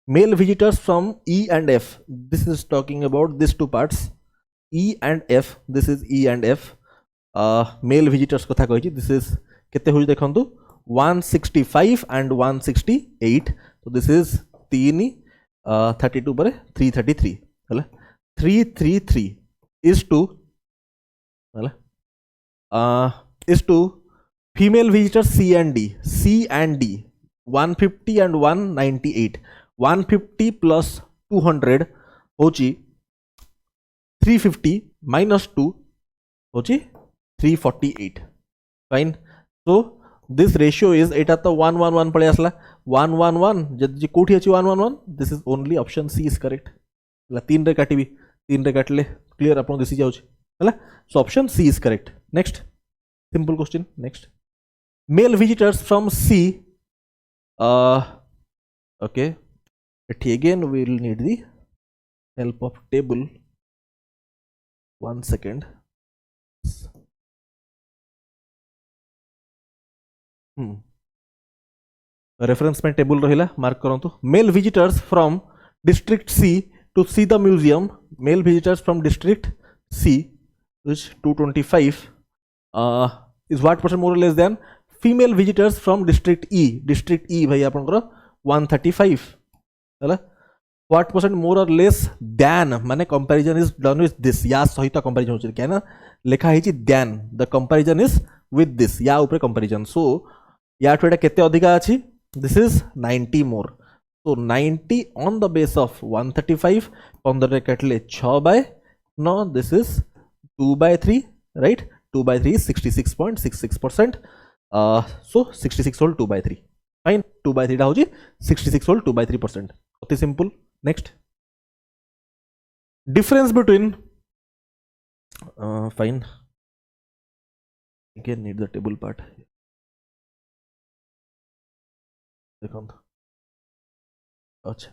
Male visitors from E and F. This is talking about these two parts. E and F. This is E and F. Male visitors कथा कही this is केते होई देखंतु 165 and 168. So this is 3 32 पर 333 ହେଲା 333 is to होला is to female visitors C and D 150 and 198 150 plus 200 होची 350 minus 2 होची 348 fine so this ratio is एटा तो 111 पळे असला 111 जदि कोठी अछि 111 this is only option C is correct ला 3 रे काटिबी 3 रे काटले क्लियर आपन दिसि जाउछि हला so option C is correct next simple question next male visitors from C okay again we will need the help of table 1 second reference में table रहिला mark करंतु male visitors from district C to see the museum male visitors from district C which 225 is what percent more or less than female visitors from district E भाई आपनकर 135 हैला what percent more or less than माने comparison is done with this या सहित comparison होछि क्या ना लिखा है than the comparison is with this या ऊपर comparison so या ठेडा केते अधिका अछि this is 90 more so 90 on the base of 135 15 रे काटले 6 by 9 this is 2 by 3 right 2 by 3 is 66.66%. So 66 whole 2 by 3. Fine. 2 by 3 टा होची 66 whole 2 by 3%. अति simple. Next. Difference between fine. Again need the table part. देखो अच्छा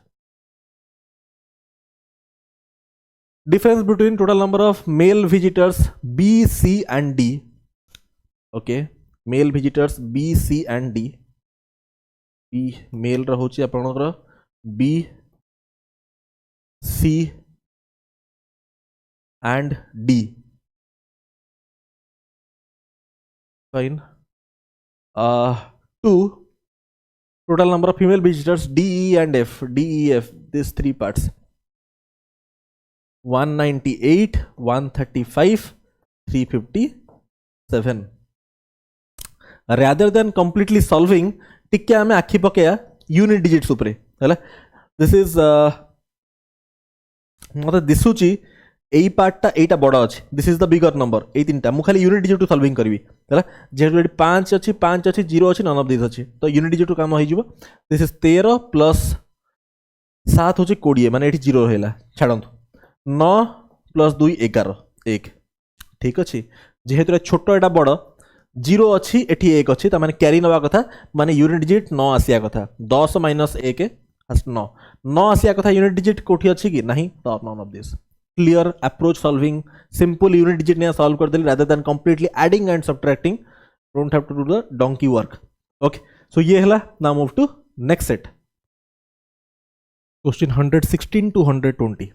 difference between total number of male visitors B, C and D. Okay, male visitors B, C and D. B male रहोची आपनकर B, C and D. Fine. 2 total number of female visitors D, E and F. D, E, F. These three parts. 198 135 357 rather than completely solving टिके आमे आखि पकेया unit digits ऊपर हैला this is मते दिसुची एई पार्टटा एटा बड़ अछि this is the bigger number एई तीनटा मु खाली यूनिट डिजिट सॉल्विंग करबी हैला जेहेतु 5 अछि 0 अछि नन ऑफ दिस अछि तो यूनिट डिजिट काम होई जिवो दिस इज 13 प्लस 7 होची 20 माने एठी 0 रहला छाडंतु 9 प्लस 2 11 1 ठीक अच्छे जेहेतु छोट एटा बड़ 0 अच्छी एटी 1 अच्छी माने क्यारी नवा कथा माने यूनिट डिजिट 9 आसिया कथा 10 माइनस 1 9 9 आसिया कथा यूनिट डिजिट कोठी अच्छी कि नहीं तो none of this clear approach solving simple unit digit ने सॉल्व कर देली rather than completely adding and subtracting don't have to do the donkey work okay so ये हला now move to next set question 116 to 120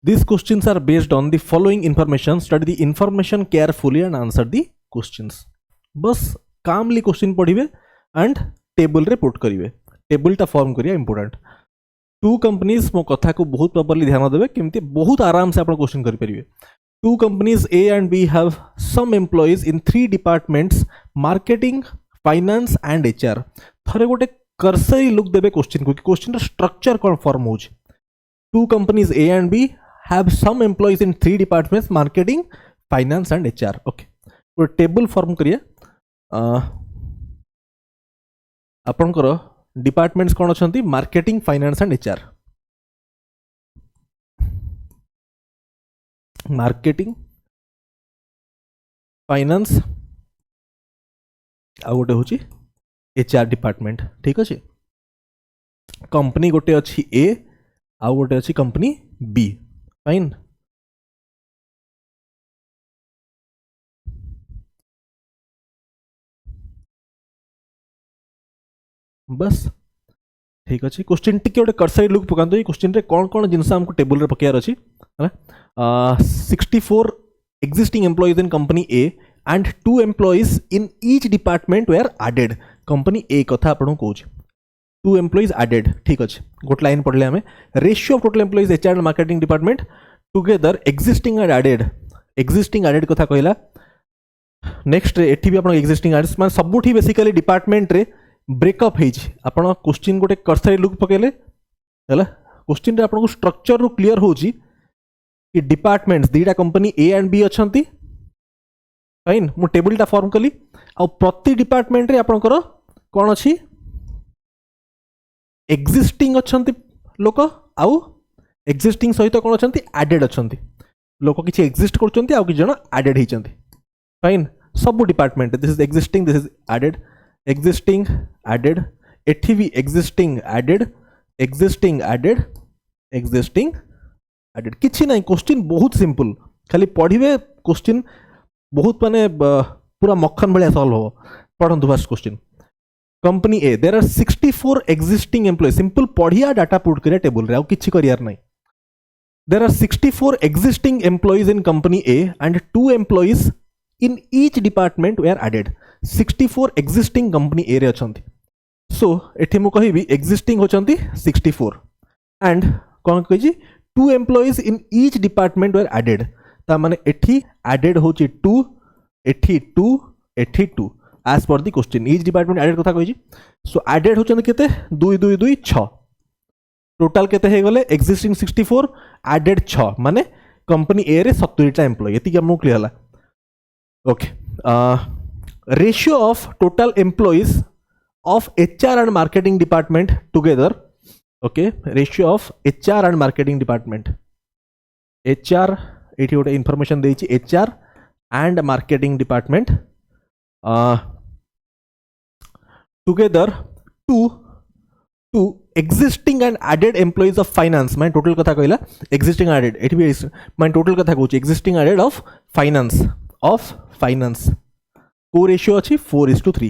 These questions are based on the following information. Study the information carefully and answer the questions. बस calmly question पढ़िबे and table रे put करिवे. Table टा form करिया important. Two companies मो कथा को बहुत properly ध्यान देबे केमती बहुत आराम से आपण क्वेश्चन करि परिबे. Two companies A and B have some employees in 3 departments: marketing, finance and HR. थरे गोटे cursory look देबे क्वेश्चन को कि क्वेश्चन रा स्ट्रक्चर कोन फॉर्म होछ. Two companies A and B have some employees in 3 departments: marketing, finance and HR. Okay, तो table form करिए. आपनकर डिपार्टमेंट्स कौन अच्छा marketing finance and HR marketing finance आ गोटे हूँ एचआर डिपार्टमेंट ठीक अच्छे कंपनी गोटे अच्छी ए आउ गोटे अच्छी कंपनी बी फाइन बस ठीक अच्छे क्वेश्चन टिके गोटे करसरी लुक पकातु ये क्वेश्चन रे कौन कौन जिनस हमको टेबल रे पकेयार अछि है 64 existing employees in company A and 2 employees in each department were added company A कथा आपन कहूँ 2 employees added ठीक अच्छे गोट लाइन पढ़ले हमें ratio of total employees HR and marketing department together existing and added कथा कहला नेक्स्ट एठी भी आपन एक्जिस्टिंग एडेड माने सबुठी बेसिकली डिपार्टमेंट रे ब्रेकअप हेछि आपन क्वेश्चन गोटे करसरी लुक पकेले हैला क्वेश्चन रे आपन को स्ट्रक्चर रो क्लियर होछि कि डिपार्टमेंट्स दीटा कंपनी ए एंड बी अछंती फाइन मु टेबलटा फॉर्म कली आ प्रति डिपार्टमेंट रे आपनकर कोन अछि एक्जिस्टिंग अछंती लोक आउ एक्जिस्टिंग सहित कोन अछंती एडेड अछंती लोक किछि एक्जिस्ट करछंती आउ कि जण एडेड हेचंती फाइन सब department this is existing this is added existing added एठी भी existing added किछि नहीं क्वेश्चन बहुत सिंपल खाली पढ़िबे क्वेश्चन बहुत माने पूरा मक्खन भलिया सॉल्व हो पढ़ंतु first question company A there are 64 existing employee simple पढ़िया डाटा पुट करिया टेबल रे आ किछि करियार नहीं there are 64 existing employees in company A and 2 employees in each department were added 64 existing company A रे अछंती सो एठी मु कहिबी existing होचंती 64 and कोन कहि 2 employees in each department were added ता माने एठी added होची 2 एठी 2 as per the question each department added कथा कहि सो added होचंती केते 2 2 2 6 टोटल केते हे गले existing 64 added 6 माने कंपनी ए रे 70 टा एम्प्लॉय एति हमु क्लियर हला okay ratio of total employees of HR and marketing department together okay ratio of HR and marketing department HR एठी गोटे information देछि HR and marketing department together to existing and added employees of finance मैं total कथा कहला existing added एठी भी मैं total कथा कहूची existing added of finance को रेशियो अच्छी 4:3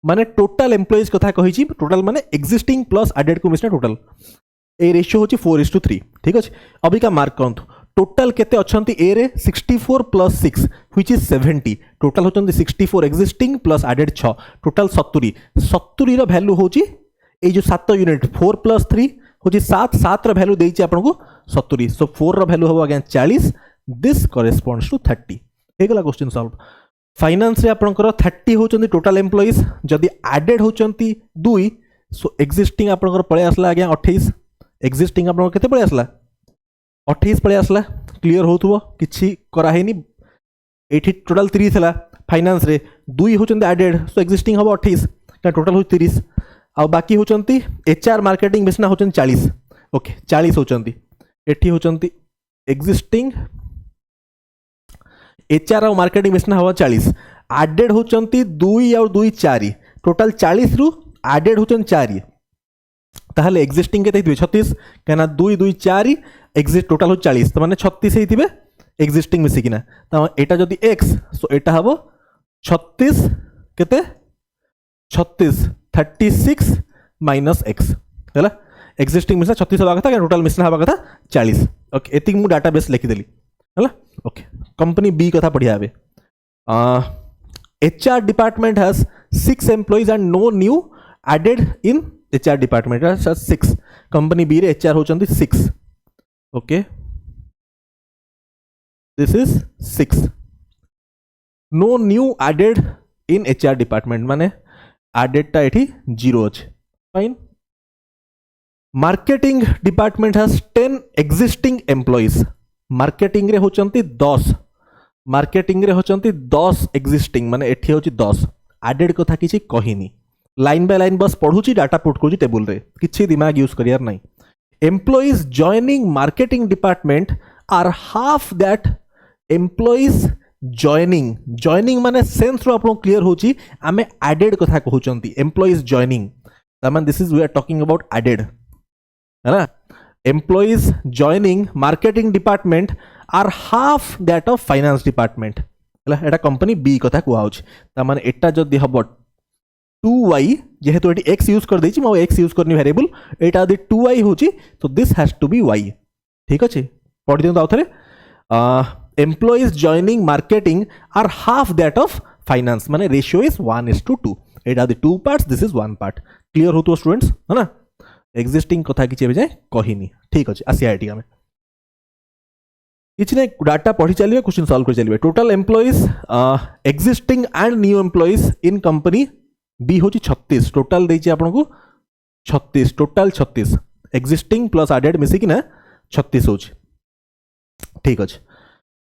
माने टोटल एम्प्लॉइज कथा कही टोटल माने एक्जिस्टिंग प्लस एडेड को मिसना टोटल ए रेशियो होची 4:3 ठीक अछि अभी का मार्क करंतु टोटल केते अछंती ए रे 64 प्लस 6 व्हिच इज 70 टोटल होचंती 64 एक्जिस्टिंग प्लस एडेड 6 टोटल 70 रो वैल्यू होची ए जो 7 यूनिट 4 प्लस 3 होची 7 रो वैल्यू देइछि आपन को 70 सो 4 रो वैल्यू हो अगेन 40 दिस करेस्पोंड्स टू 30 हेगला क्वेश्चन सॉल्व फाइनेंस रे आपनकर 30 होचंती टोटल एम्प्लॉइज जदी एडेड होचंती 2 सो एक्जिस्टिंग आपनकर पळे आसला आगे 28 एक्जिस्टिंग आपनकर केते पळे आसला 28 पळे आसला क्लियर होथुबो किछि करा हेनी एठी टोटल 30 थला फाइनेंस रे 2 होचंती एडेड सो एक्जिस्टिंग हबो 28 का टोटल हो 30 आ बाकी होचंती एचआर मार्केटिंग बेसना होचंती 40 ओके 40 होचंती एठी होचंती एक्जिस्टिंग एचआर और मार्केटिंग बेसना हवा 40 एडेड होचंती 2 और 2 4 टोटल 40 रु एडेड होचंती 4 ताहले एक्जिस्टिंग केते हितबे 36 केना 2 2 4 एक्जिस्ट टोटल हो 40 त माने 36 हितबे एक्जिस्टिंग मिसी किना त एटा जदी x सो एटा हबो 36 केते 36 36 माइनस x हैला एक्जिस्टिंग मिसना 36 हवा कथा टोटल मिसना हवा कथा 40 ओके एतिक मु डाटाबेस लिखि देली हैला ओके कंपनी बी कथा पढ़िया हबे HR department has 6 employees and no new added in HR department has 6 company B रे एचआर होचंती 6 okay this is 6 no new added in HR department माने एडेड टा एठी 0 अछि fine marketing department has 10 existing employees marketing रे होचंती 10 marketing रे होचंती 10 एक्जिस्टिंग माने एठी होची 10 एडेड कथा किछि कहिनी लाइन बाय लाइन बस पढुची डाटा पुट करूची टेबल रे किछि दिमाग यूज करियार नाही employees joining marketing department are half that employees joining माने सेंस रो आपको क्लियर होची आमे एडेड कथा कहउचंती एम्प्लॉइज जॉइनिंग तमान this is we are talking about added है ना employees joining marketing department are half that of finance department हला एटा कंपनी बी कथा कुआ होची तमान एटा जदी हबो 2y जेहेतु एटी x यूज कर देछि म x यूज करनी वेरिएबल एटा यदि 2y होची तो this has to be y ठीक अछि पढि दियौ आउथरे employees joining marketing are half that of finance माने रेशियो इज 1:2 एटा the 2 parts this is 1 part clear हो तो स्टूडेंट्स है ना एग्जिस्टिंग कथा किछि जाय कहिनी ठीक अछि आसी आईटी में किछि ने डाटा पढ़ी चलिए क्वेश्चन सॉल्व कर चलिए total employees existing and new employees in company B होची 36 टोटल देछि आपन को 36 टोटल 36 एग्जिस्टिंग प्लस एडेड मिसी कि ना 36 होची ठीक अछि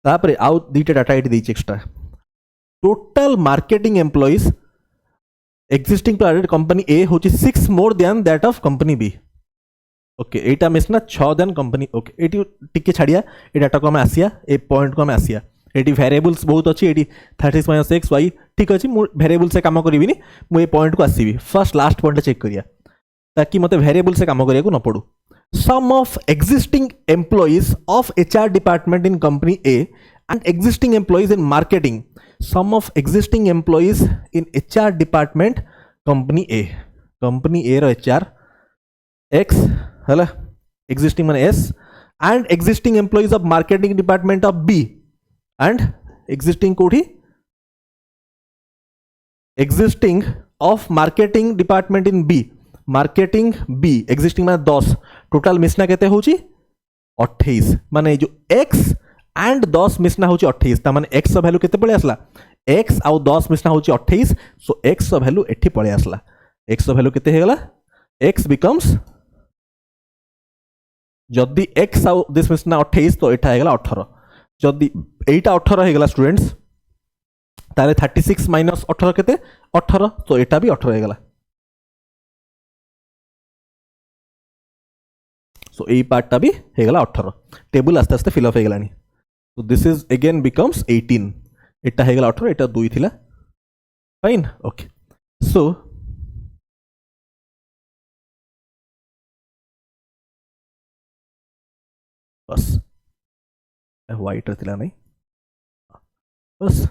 तापरे आउ दीटा डाटा एटी देछि extra total marketing employees existing plus added company A होची 6 more than that of company B okay एटा मिस ना 6 देन कंपनी ओके एटी टिके छाड़िया ए डाटा को हम आसिया ए पॉइंट को हम आसिया एटी वेरिएबल्स बहुत अच्छी एटी 36 - x y ठीक अच्छी मु वेरिएबल से काम करिविनी मु ए पॉइंट को आसीबी फर्स्ट लास्ट पॉइंट चेक करिया ताकि मते वेरिएबल से काम करिया को न पड़ू sum of existing employees of HR department in company A and existing employees in marketing sum of existing employees in HR department company A रो एचआर x हला एग्जिस्टिंग माने s and existing employees of marketing department of b and existing कोठी existing of marketing department in B marketing B existing माने 10 total मिसना केते होची 28 माने जो x and 10 मिसना होची 28 ता माने x वैल्यू केते पळे आसला x आउ 10 मिसना होची 28 सो x वैल्यू एठी पळे आसला x वैल्यू केते हे गला x बिकम्स जदी x आउ दिस मिसना 28 तो एठा हे गला 18 जदी एटा 18 हे गला स्टूडेंट्स ताले 36 माइनस 18 केते 18 तो एटा भी 18 हे गला सो ए पार्ट भी हे गला 18 टेबल आस्ते आस्ते फिल अप हे गलानी तो दिस इज अगेन बिकम्स 18 एटा हे गला 18 एटा 2 थिला fine okay so bus white रहतिला नहीं बस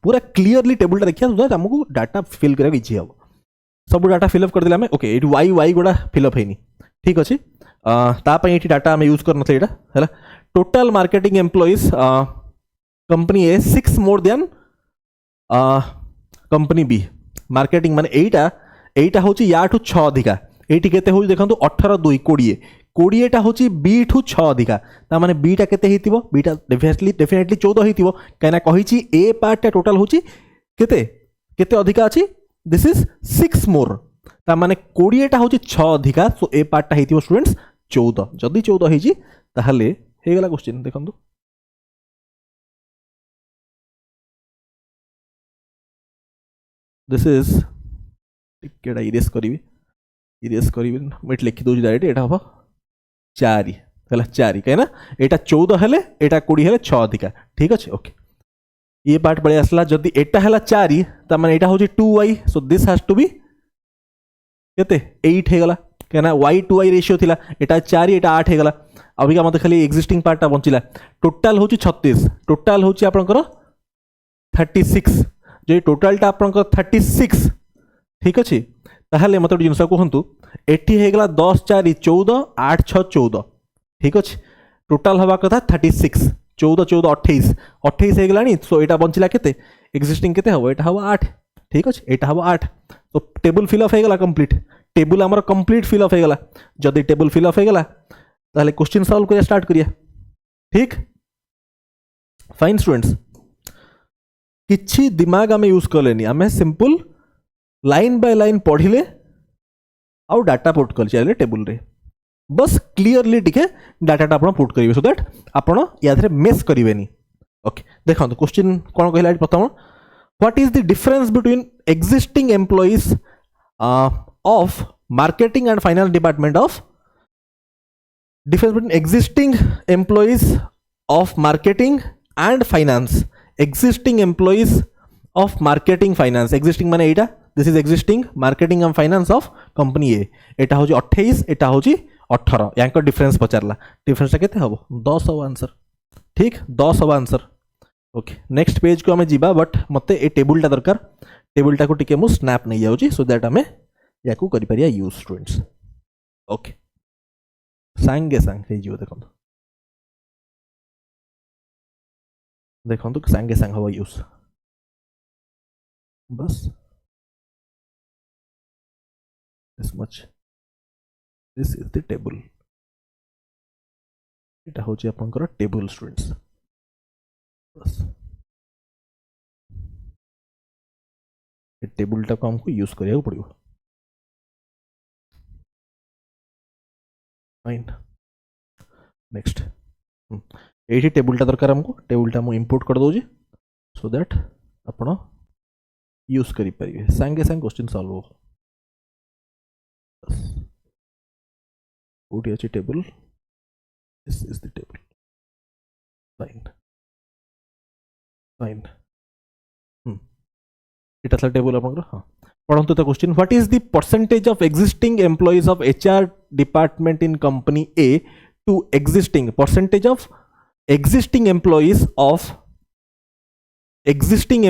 पूरा क्लियरली टेबल देखिया सुधा हमको डाटा फिल करा इजी हो सब डाटा फिल अप कर दिला मैं ओके एटी y गोडा फिल अप हेनी ठीक अछि ता पई एटी डाटा हम यूज करन एटा हैला total marketing employees company A 6 more than company B marketing माने एटा होची या ठु 6 अधिका एटी केते होई देखंतु 18 2 20 20टा होची बी ठु 6 अधिका ता माने बीटा केते हेतिबो बीटा डेफिनेटली 14 हेतिबो काना कहिची ए पार्ट टा टोटल होची केते केते अधिका अछि दिस इज 6 मोर ता माने 20टा होची 6 अधिका सो ए पार्ट टा हेतिबो स्टूडेंट्स 14 जदी 14 हेजी ताहले हे गेला क्वेश्चन देखंतु दिस इज टिकेडा इरेज करिवि मिट लिखि दोज डायरेक्ट एटा हो 4 हला 4 कहना एटा 14 हेले एटा 20 हेले 6 अधिका ठीक अछि ओके ये पार्ट बळे आसला जदी एटा हला 4 त माने एटा होची 2y so this has to be केते 8 हे गला कहना y to y रेशियो थिला एटा 4 एटा 8 हे गला अबिका मते खाली एग्जिस्टिंग पार्ट ता बंचिला टोटल होची 36 टोटल होची आपनकर 36 जे टोटल ता आपनकर 36 ठीक अछि ताहले मते जिनसा कहंतु एठी हे गला 10 4 14 8 6 14 ठीक अछि टोटल हवा कथा 36 14 14 28 28 हे गलानी सो एटा बंचिला केते एग्जिस्टिंग केते हबो एटा हबो 8 ठीक अछि एटा हबो 8 तो टेबल फिल अप हे गला कंप्लीट टेबल हमर कंप्लीट फिल अप हे गला जदी टेबल फिल अप हे गला ताहले क्वेश्चन सॉल्व करिया स्टार्ट करिया ठीक फाइन स्टूडेंट्स किछि दिमाग हमें यूज करलेनी हमें सिंपल लाइन बाय लाइन पढ़िले आउ डाटा पुट कर चले टेबल रे बस क्लियरली टिके डाटा आपण पुट करिवे सो दैट आपण याथरे मिस करिवेनी ओके देखो क्वेश्चन कोन कहला प्रथम what is the difference between existing employees of marketing and finance department of difference between existing employees of marketing and finance, existing employees of marketing finance, existing माने एटा, this is existing marketing and finance of company A, एटा होची 28, एटा होची 18, यांको difference पचारला, difference केते हबो 10 हबो answer, ठीक 10 हबो answer. Okay next page को हमें जीवा, बट मते ए टेबुल टा दरकार, टेबुल टा को टिके मु स्नैप नहीं जाउची सो दैट हमें याकू करि परिया यूज स्टूडेंट्स। ओके सांगे सांग हे जियो देखो, देखो तो सांगे सांग हवा यूज, बस this much, this is the table, एटा होची आपनकर टेबल स्टूडेंट्स, बस ए टेबल टा को हमको यूज करिया पड़ियो। फाइन नेक्स्ट एठी टेबल टा दरकार हमको, टेबल टा मु इंपोर्ट कर दोजी सो दैट आपण यूज करि परिबे, संगे संग क्वेश्चन सॉल्व हो। कोठी अछि table, this is the table, fine fine इटा था टेबल आपनकर। हां पढ़ंतु तो question, what is the percentage of existing employees of HR department in company A to existing, percentage of existing employees of existing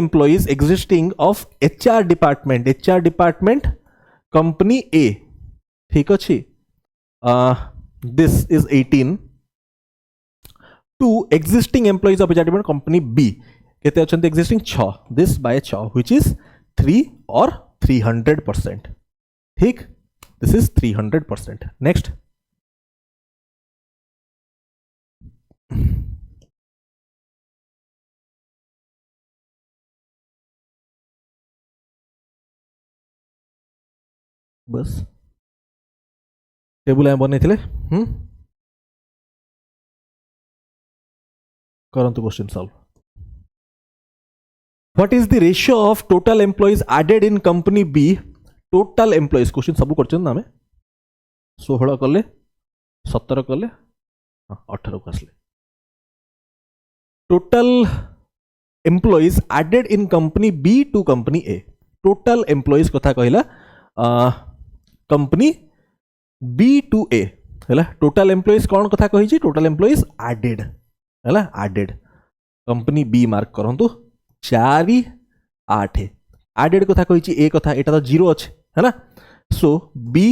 of HR department company A, ठीक अच्छी, this is 18 to existing employees of HR department company B, कहते हैं existing 6, this by 6 which is 3 or 300%, ठीक, this is 300%। next बस table आम बनई करंतु question solve. What is the ratio of total employees added in company B, total employees question सब करछन ना, 16 कले 17 कले 18 को आसले, total employees added in company B to company A, total employees कथा कहला कंपनी बी टू ए है, टोटल एम्प्लॉइज कौन कथा कही, टोटल एम्प्लॉइज एडेड है, एडेड कंपनी बी मार्क करंतु 4 8 एडेड कथा कही, ए कथा एटा तो 0 अच्छे है ना, so B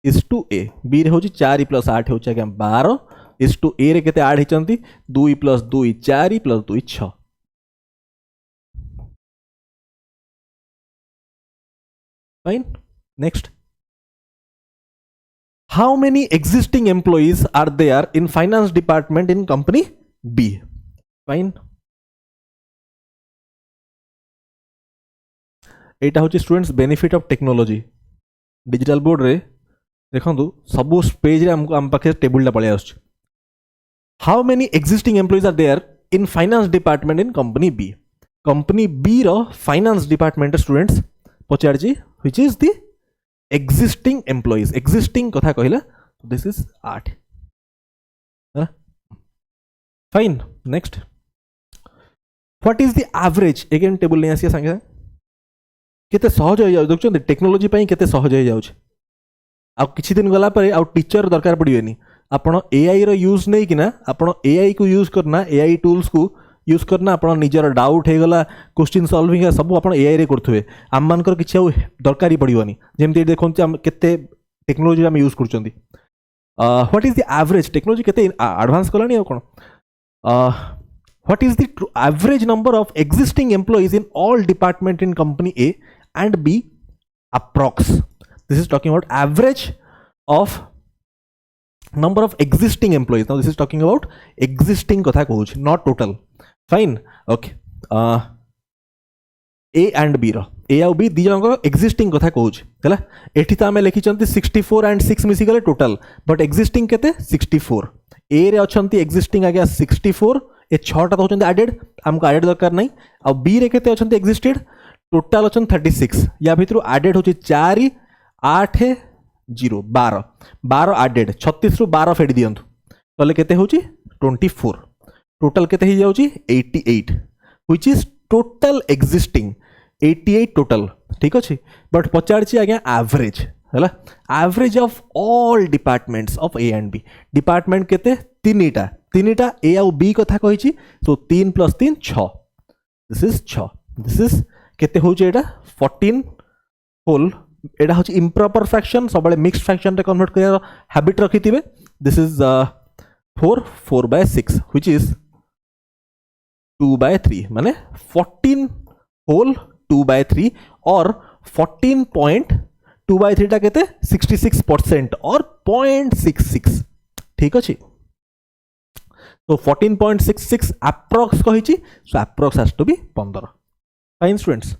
is two A, B रे होची 4 + 8 होची 12 इज टू ए रे केते ऐड हिचंती 2 + 2 4 + 2 6। Fine next, how many existing employees are there in finance department in company B, fine एटा होची students benefit of technology, digital board रे देखंतु सब पेज रे हमको हम पाखे टेबल ला पळे आछी, how many existing employees are there in finance department in company B रो finance department स्टूडेंट्स पचार जी which is the existing employees, existing कथा कहला, this is 8 है ना, fine next, what is the average, again table नहीं आसी संगे केते सहज हो जाउ, देखछन टेक्नोलॉजी पई केते सहज हो जाउछ, आ किछि दिन गला पर आ टीचर दरकार पड़िबेनी, आपण एआई रो यूज नहीं कि ना, आपण एआई को यूज करना, एआई टूल्स को यूज करना, आपण निजर डाउट हे गला क्वेश्चन सॉल्विंग सब आपण एआई रे करथुवे, आम मानकर किछि दरकार ही पड़िबनी, जेमति देखोंती हम केते टेक्नोलॉजी हम यूज करचंदी। What is the average, technology केते एडवांस करलानी आ कोन, what is the average number of existing employees in all department in company A and B approx, this is talking about average of number of existing employees, now this is talking about existing कथा कहूँ, not total, fine okay, A and B row, A और B दी जन existing कथा कहूँ है, एठी तो आम लिखी 64 and 6 मिसी गले टोटल, बट existing केते 64, A रे अछंती existing आ गया 64, ए 6टा तो होचंती एडेड, हमको एडेड दरकार नहीं, आ B रे केते अछंती existed टोटल अछन 36, या भितरु एडेड होची 4 8 0 12 12 एडेड 36 रु 12 फेडी दियंतु, कले केते होची 24, टोटल केते ही जाउची 88 which is total existing 88 total ठीक अच्छे बट पचारची आज्ञा एवरेज है average of all departments of A and B department केते तीनिटा ए आउ बी कथा कही so 3 + 3 6 this is 6 this is केते होचे एटा 14 होल एटा होची इम्प्रॉपर फ्रैक्शन सब मिक्स्ड फ्रैक्शन रे कन्वर्ट कर हैबिट रखिथिबे दिस इज 4/6 व्हिच इज 2/3 माने 14 होल 2/3 और 14.2/3 टा केते 66% और 0.66 ठीक अछि तो 14.66 अप्रॉक्स कहिछि so approx has to be 15 fine students